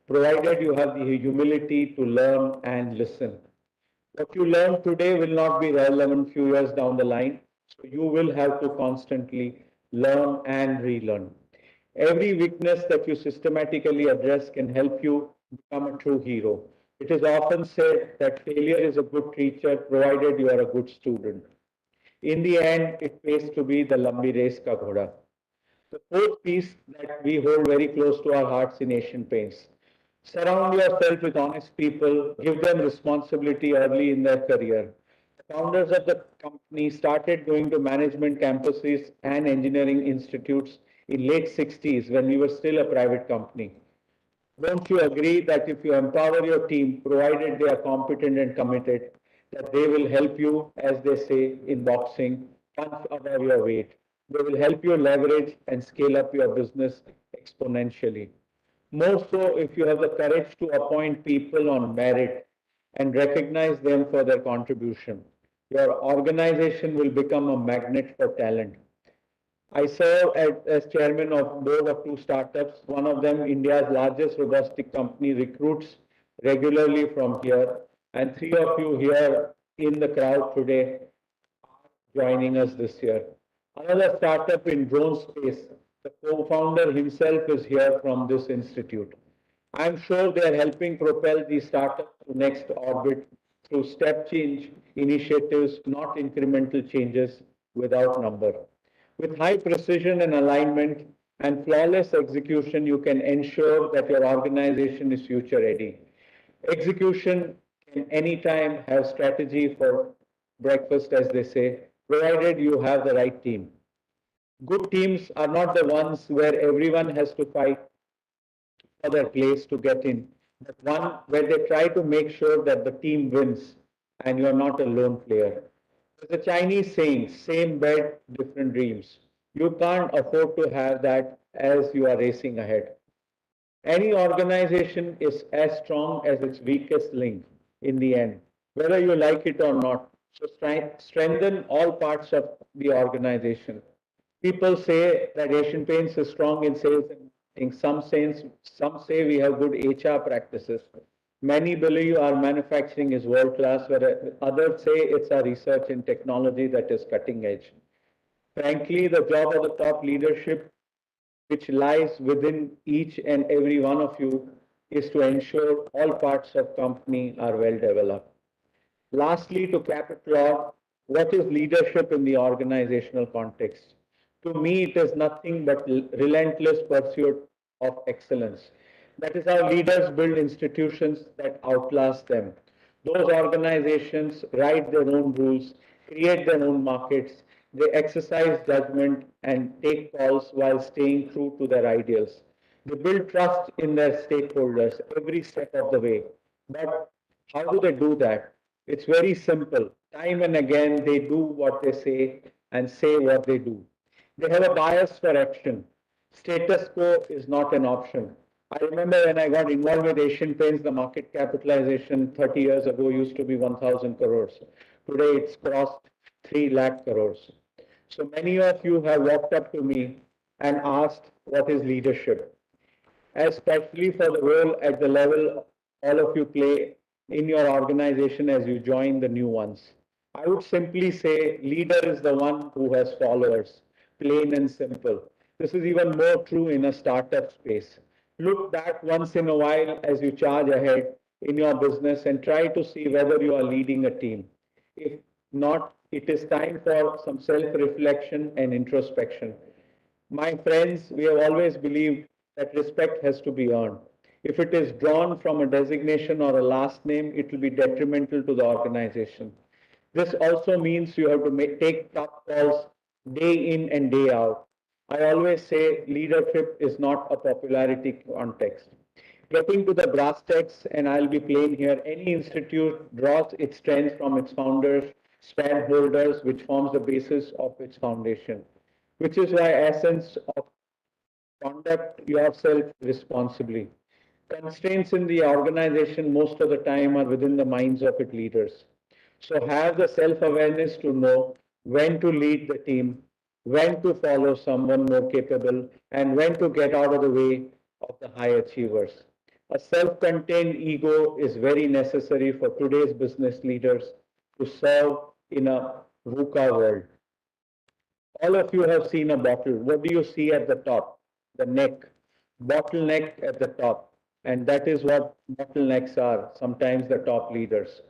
provided you have the humility to learn and listen. What you learn today will not be relevant few years down the line, so you will have to constantly learn and relearn. Every weakness that you systematically address can help you become a true hero. It is often said that failure is a good teacher provided you are a good student. In the end, it pays to be the lambi race ka ghoda. The fourth piece that we hold very close to our hearts in Asian Paints. Surround yourself with honest people, give them responsibility early in their career. The founders of the company started going to management campuses and engineering institutes in late 60s when we were still a private company. Don't you agree that if you empower your team, provided they are competent and committed, that they will help you, as they say in boxing, punch above your weight? They will help you leverage and scale up your business exponentially. More so if you have the courage to appoint people on merit and recognize them for their contribution. Your organization will become a magnet for talent. I serve as chairman of board of two startups. One of them, India's largest robotic company, recruits regularly from here. And three of you here in the crowd today joining us this year. Another startup in drone space, the co-founder himself is here from this institute. I'm sure they are helping propel these startups to next orbit through step change initiatives, not incremental changes without number. With high precision and alignment and flawless execution, you can ensure that your organization is future ready. Execution can anytime have strategy for breakfast, as they say, provided you have the right team. Good teams are not the ones where everyone has to fight for their place to get in, but one where they try to make sure that the team wins and you are not a lone player. There's a Chinese saying, same bed, different dreams. You can't afford to have that as you are racing ahead. Any organization is as strong as its weakest link in the end, whether you like it or not. So strengthen all parts of the organization. People say that Asian Paints is strong in sales and marketing. Some say we have good HR practices. Many believe our manufacturing is world class, where others say it's our research and technology that is cutting edge. Frankly, the job of the top leadership, which lies within each and every one of you, is to ensure all parts of company are well developed. Lastly, to cap it off, what is leadership in the organizational context? To me, it is nothing but relentless pursuit of excellence. That is how leaders build institutions that outlast them. Those organizations write their own rules, create their own markets, they exercise judgment and take calls while staying true to their ideals. They build trust in their stakeholders every step of the way. But how do they do that? It's very simple. Time and again, they do what they say what they do. They have a bias for action. Status quo is not an option. I remember when I got involved with Asian Paints, the market capitalization 30 years ago used to be 1,000 crores. Today it's crossed 3 lakh crores. So many of you have walked up to me and asked, what is leadership? Especially for the role at the level all of you play in your organization as you join the new ones. I would simply say leader is the one who has followers, plain and simple. This is even more true in a startup space. Look back once in a while as you charge ahead in your business and try to see whether you are leading a team. If not, it is time for some self reflection and introspection. My friends, we have always believed that respect has to be earned. If it is drawn from a designation or a last name, it will be detrimental to the organization. This also means you have to take tough calls day in and day out. I always say leadership is not a popularity context. Getting to the brass tacks, and I'll be plain here, any institute draws its strength from its founders, stakeholders, which forms the basis of its foundation, which is why essence of conduct yourself responsibly. Constraints in the organization most of the time are within the minds of its leaders. So have the self-awareness to know when to lead the team, when to follow someone more capable, and when to get out of the way of the high achievers. A self-contained ego is very necessary for today's business leaders to serve in a VUCA world. All of you have seen a bottle. What do you see at the top? The neck, bottleneck at the top. And that is what bottlenecks are, sometimes the top leaders.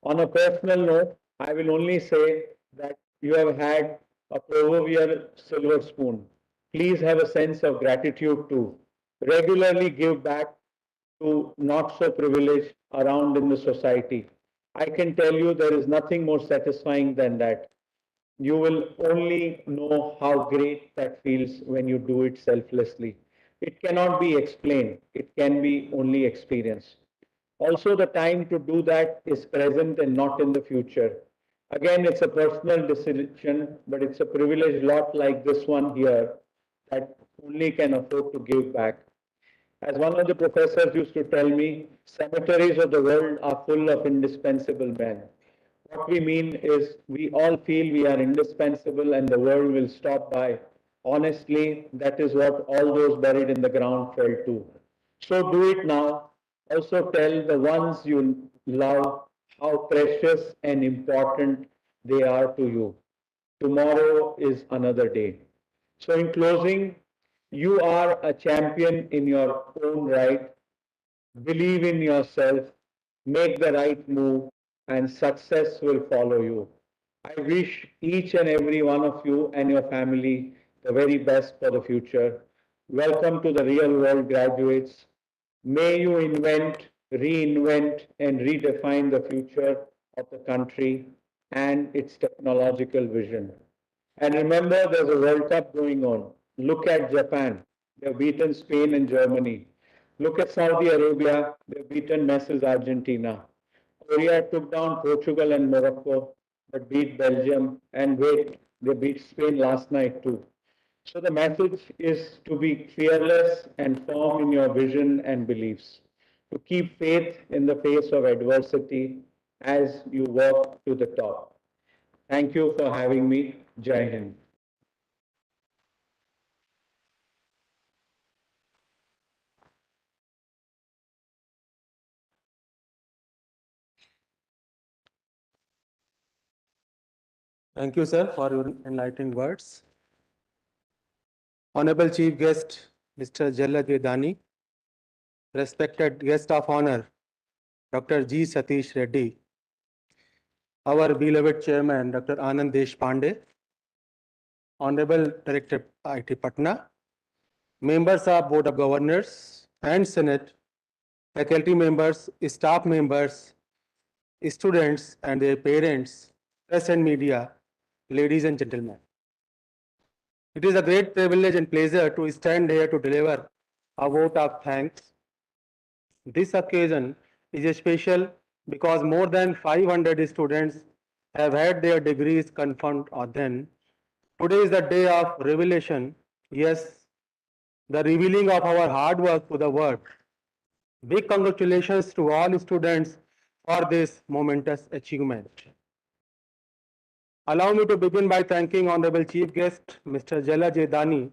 On a personal note, I will only say that you have had a proverbial silver spoon. Please have a sense of gratitude too. Regularly give back to not so privileged around in the society. I can tell you there is nothing more satisfying than that. You will only know how great that feels when you do it selflessly. It cannot be explained, it can be only experienced. Also, the time to do that is present and not in the future. Again, it's a personal decision, but it's a privileged lot like this one here that only can afford to give back. As one of the professors used to tell me, cemeteries of the world are full of indispensable men. What we mean is we all feel we are indispensable and the world will stop by. Honestly, that is what all those buried in the ground felt too. So do it now. Also tell the ones you love how precious and important they are to you. Tomorrow is another day. So in closing, you are a champion in your own right. Believe in yourself, make the right move, and success will follow you. I wish each and every one of you and your family the very best for the future. Welcome to the real world graduates. May you invent, reinvent, and redefine the future of the country and its technological vision. And remember, there's a World Cup going on. Look at Japan. They've beaten Spain and Germany. Look at Saudi Arabia. They've beaten Mrs. Argentina. Korea took down Portugal and Morocco, but beat Belgium. And wait, they beat Spain last night too. So the message is to be fearless and firm in your vision and beliefs, to keep faith in the face of adversity as you walk to the top. Thank you for having me. Jai Hind. Thank you, sir, for your enlightening words. Honorable Chief Guest, Mr. Jalad Vedani, respected guest of honor, Dr. G. Satish Reddy, our beloved chairman, Dr. Anand Deshpande, Honorable Director IIT Patna, members of Board of Governors and Senate, faculty members, staff members, students and their parents, press and media, ladies and gentlemen. It is a great privilege and pleasure to stand here to deliver a vote of thanks. This occasion is special because more than 500 students have had their degrees confirmed or then. Today is the day of revelation. Yes, the revealing of our hard work to the world. Big congratulations to all students for this momentous achievement. Allow me to begin by thanking Honorable Chief Guest, Mr. Jala Jedani,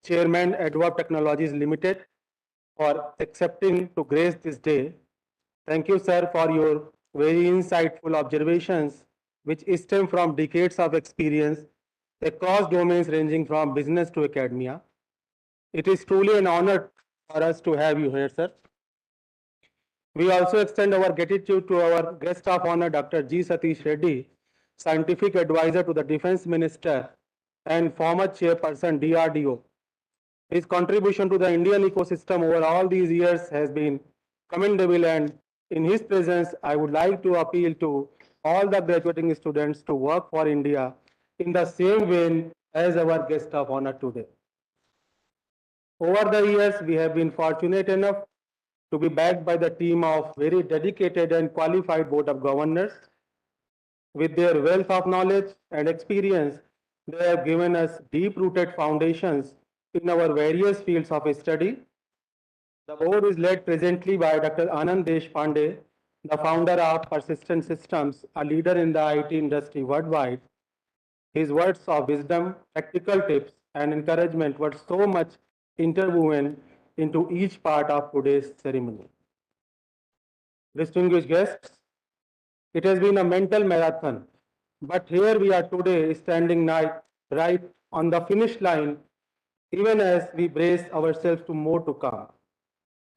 Chairman, Adverb Technologies Limited, for accepting to grace this day. Thank you, sir, for your very insightful observations, which stem from decades of experience across domains ranging from business to academia. It is truly an honor for us to have you here, sir. We also extend our gratitude to our guest of honor, Dr. G. Satish Reddy, Scientific Advisor to the Defense Minister and former Chairperson DRDO. His contribution to the Indian ecosystem over all these years has been commendable, and in his presence, I would like to appeal to all the graduating students to work for India in the same vein as our guest of honor today. Over the years, we have been fortunate enough to be backed by the team of very dedicated and qualified Board of Governors. With their wealth of knowledge and experience, they have given us deep-rooted foundations in our various fields of study. The board is led presently by Dr. Anand Deshpande, the founder of Persistent Systems, a leader in the IT industry worldwide. His words of wisdom, practical tips, and encouragement were so much interwoven into each part of today's ceremony. Distinguished guests, it has been a mental marathon, but here we are today standing right on the finish line, even as we brace ourselves to more to come.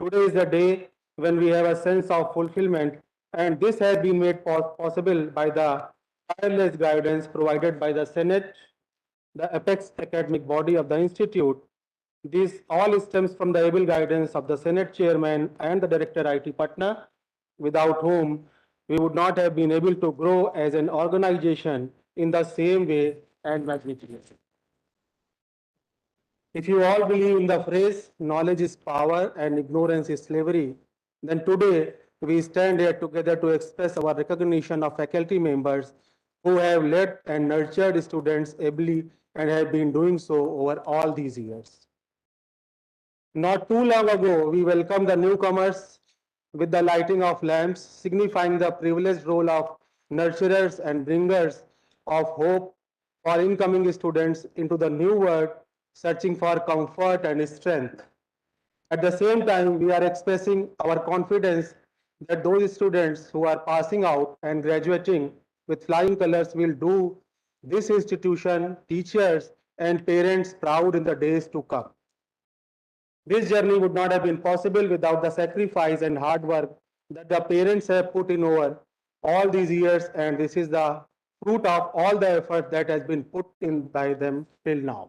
Today is the day when we have a sense of fulfillment, and this has been made possible by the tireless guidance provided by the Senate, the apex academic body of the Institute. This all stems from the able guidance of the Senate Chairman and the Director IT Patna, without whom we would not have been able to grow as an organization in the same way and magnitude. If you all believe in the phrase, knowledge is power and ignorance is slavery, then today we stand here together to express our recognition of faculty members who have led and nurtured students ably and have been doing so over all these years. Not too long ago, we welcomed the newcomers with the lighting of lamps, signifying the privileged role of nurturers and bringers of hope for incoming students into the new world, searching for comfort and strength. At the same time, we are expressing our confidence that those students who are passing out and graduating with flying colors will do this institution, teachers, and parents proud in the days to come. This journey would not have been possible without the sacrifice and hard work that the parents have put in over all these years, and this is the fruit of all the effort that has been put in by them till now.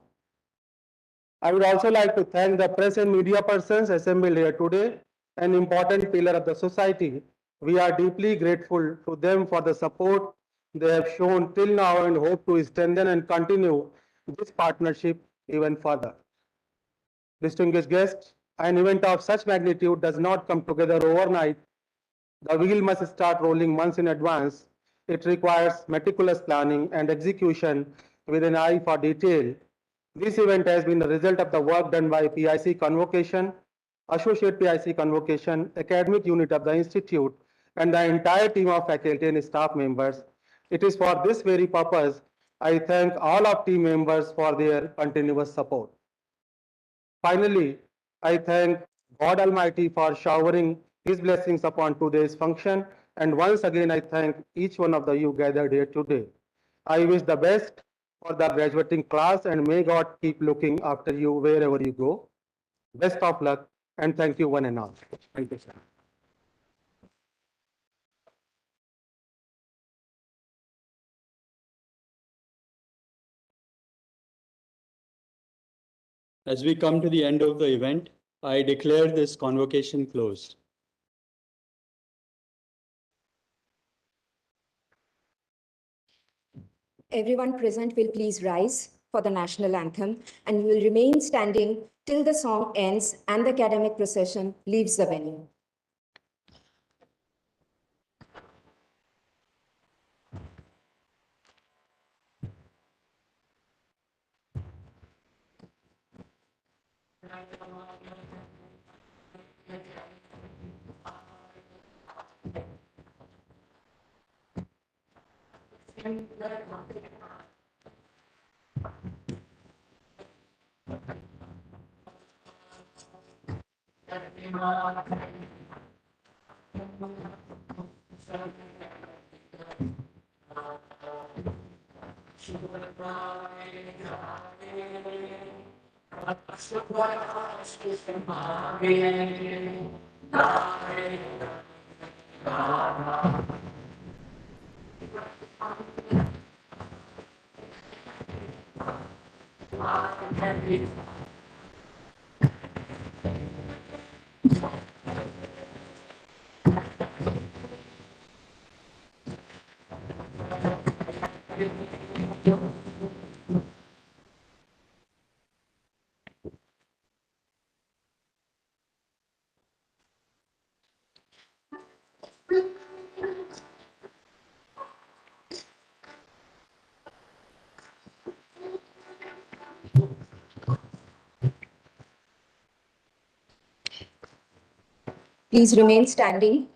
I would also like to thank the press and media persons assembled here today, an important pillar of the society. We are deeply grateful to them for the support they have shown till now and hope to strengthen and continue this partnership even further. Distinguished guests, an event of such magnitude does not come together overnight. The wheel must start rolling months in advance. It requires meticulous planning and execution with an eye for detail. This event has been the result of the work done by PIC Convocation, Associate PIC Convocation, academic unit of the Institute, and the entire team of faculty and staff members. It is for this very purpose I thank all of team members for their continuous support. Finally, I thank God Almighty for showering His blessings upon today's function. And once again, I thank each one of you gathered here today. I wish the best for the graduating class and may God keep looking after you wherever you go. Best of luck and thank you one and all. Thank you, sir. As we come to the end of the event, I declare this convocation closed. Everyone present will please rise for the national anthem and will remain standing till the song ends and the academic procession leaves the venue. please remain standing.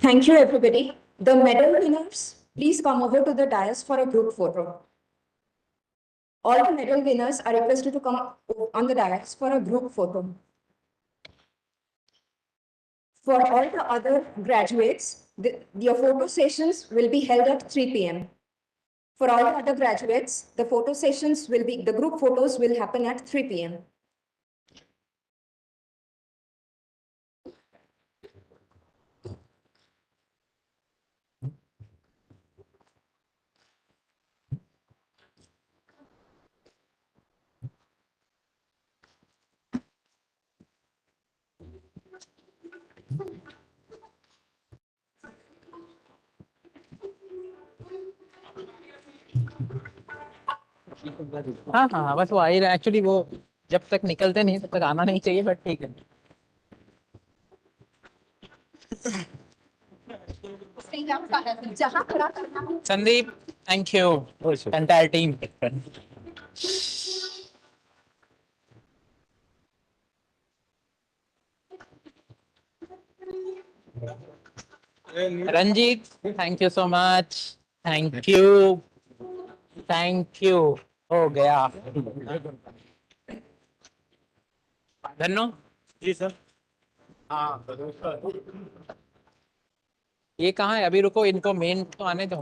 Thank you, everybody. The medal winners, please come over to the dais for a group photo. All the medal winners are requested to come on the dais for a group photo. For all the other graduates, your photo sessions will be held at 3 p.m. For all the other graduates, the group photos will happen at 3 p.m. हाँ हाँ हाँ, बस वो आ ही रहा actually. वो जब तक निकलते नहीं तब तक आना नहीं चाहिए, बट ठीक है। Sandeep, thank you, entire team. Ranjeet, thank you so much, thank you, thank you. हो गया। धन्नो जी सर। हाँ ये कहाँ है? अभी रुको, इनको मेन तो आने दो।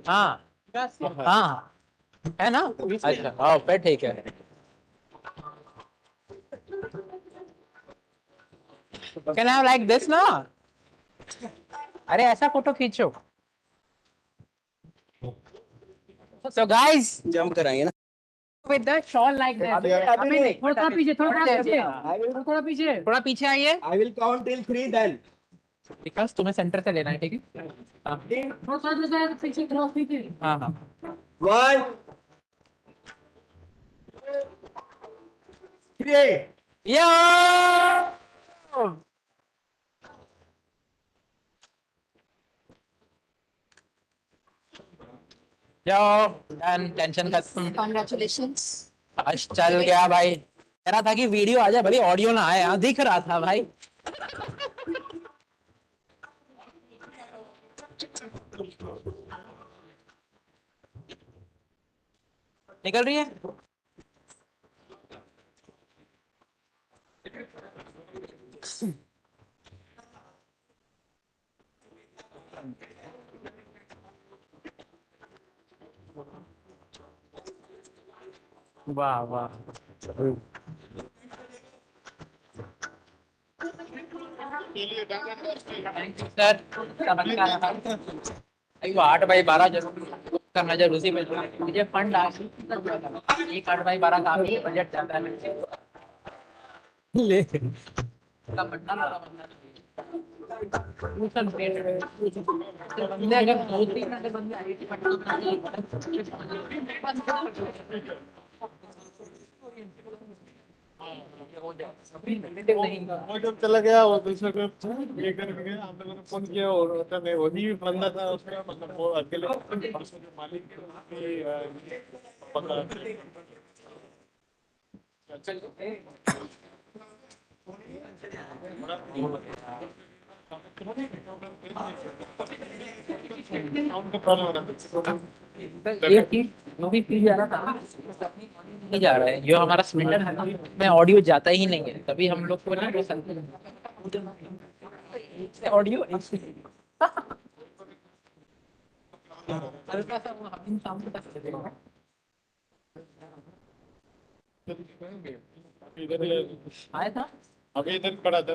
हाँ हाँ है ना? अच्छा हाँ, फिर ठीक है। Can I have like this ना? अरे ऐसा फोटो खींचो। So guys, जंप कराएंगे ना with the shawl like that. अभी नहीं, थोड़ा पीछे, थोड़ा पीछे आइए। I will count till 3 then. विकास, तुम्हें सेंटर से लेना है, ठीक है? हाँ हाँ। 1, 3. यो जाओ, डन, टेंशन खत्म। Congratulations. आज चल गया भाई। कह रहा था कि वीडियो आ जाए, भले ऑडियो ना आए, यहाँ दिख रहा था भाई। निकल रही है। वाह वाह, सर। 8/12 जरूर करना जरूर। उसी में मुझे फंड आ 8/12 काफी बजट ज्यादा है ले का बंदा लगा बंदा बंदे अगर 2-3 अगर बंदे आईटी पटना वो जब चला गया वो दूसरे को ये करके गया, हम लोगों ने फोन किया और होता नहीं, वो भी बंदा था उसका, मतलब वो अकेले उसका जो मालिक है उसकी पकड़ा। ये चीज जो भी फील जा रहा था नहीं जा रहा है, जो हमारा सिलेंडर है ना में ऑडियो जाता ही नहीं है, तभी हम लोग को ना ऑडियो हल्का सा वो हम शाम को तक चलेगा। आया था अभी इधर पड़ा था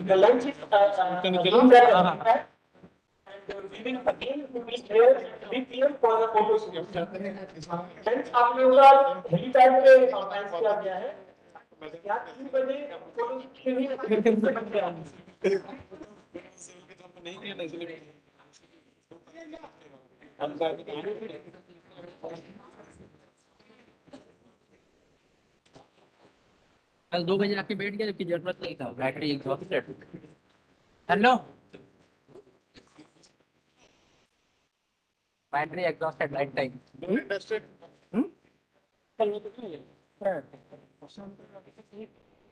The lunch is be clear for the photos. Friends, आप लोगों का भी टाइम पे ऑर्गेनाइज किया गया है। क्या 3 बजे फोटोज के लिए कल 2 बजे आके बैठ गया जबकि जरूरत नहीं था, battery exhausted. Hello battery exhausted night time.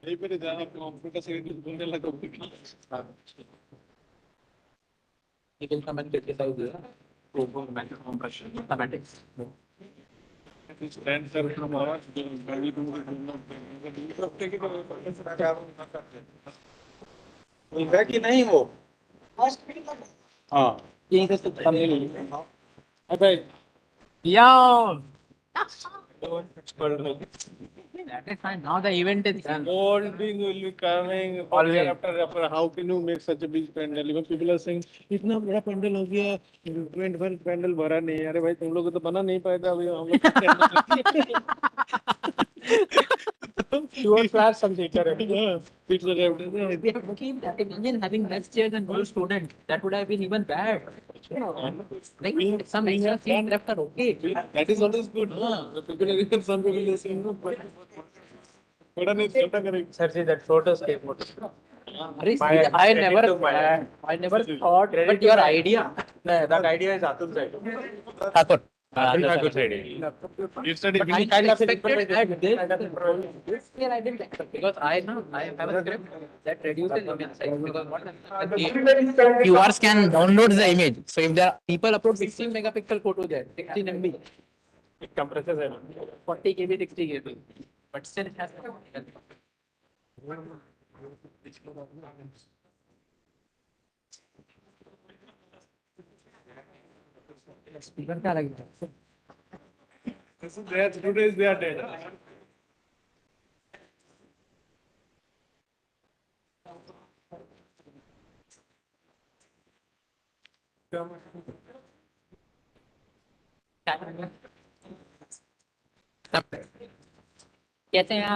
यही पे जाने कंप्यूटर से बोलने लगा You will come and criticize the mathematics. stand sir from our गाड़ी दूर है कि नहीं वो हाँ यही तो समझ नहीं। अबे Yo. That is fine. Now the event is done. All thing will be coming Always. after how can you make such a big pandal? Even people are saying इतना बड़ा पंडल हो गया, इवेंट पंडल भरा नहीं। अरे भाई तुम लोग को तो बना नहीं पाया था, अभी हम लोग You are class subject. It's a If we have to keep that, imagine having less chairs and more students. That would have been even bad. Like some extra seats left are okay. that is always good. The people are some people are saying no, but बड़ा नहीं छोटा करेंगे। Sir, see that photos came out. I never thought, but your idea. No, that idea is Atul side. Thakur. Thakur side. It's a But I expected at this scale I didn't expect, because I have a script that reduces image size, because what happens QR scan downloads the image. So if there are people upload 16 megapixel photo there, 16 MB, it compresses it. 40 KB, 60 KB, but still it has speaker क्या लगेगा? They are today they are dead. कैसे हैं आप?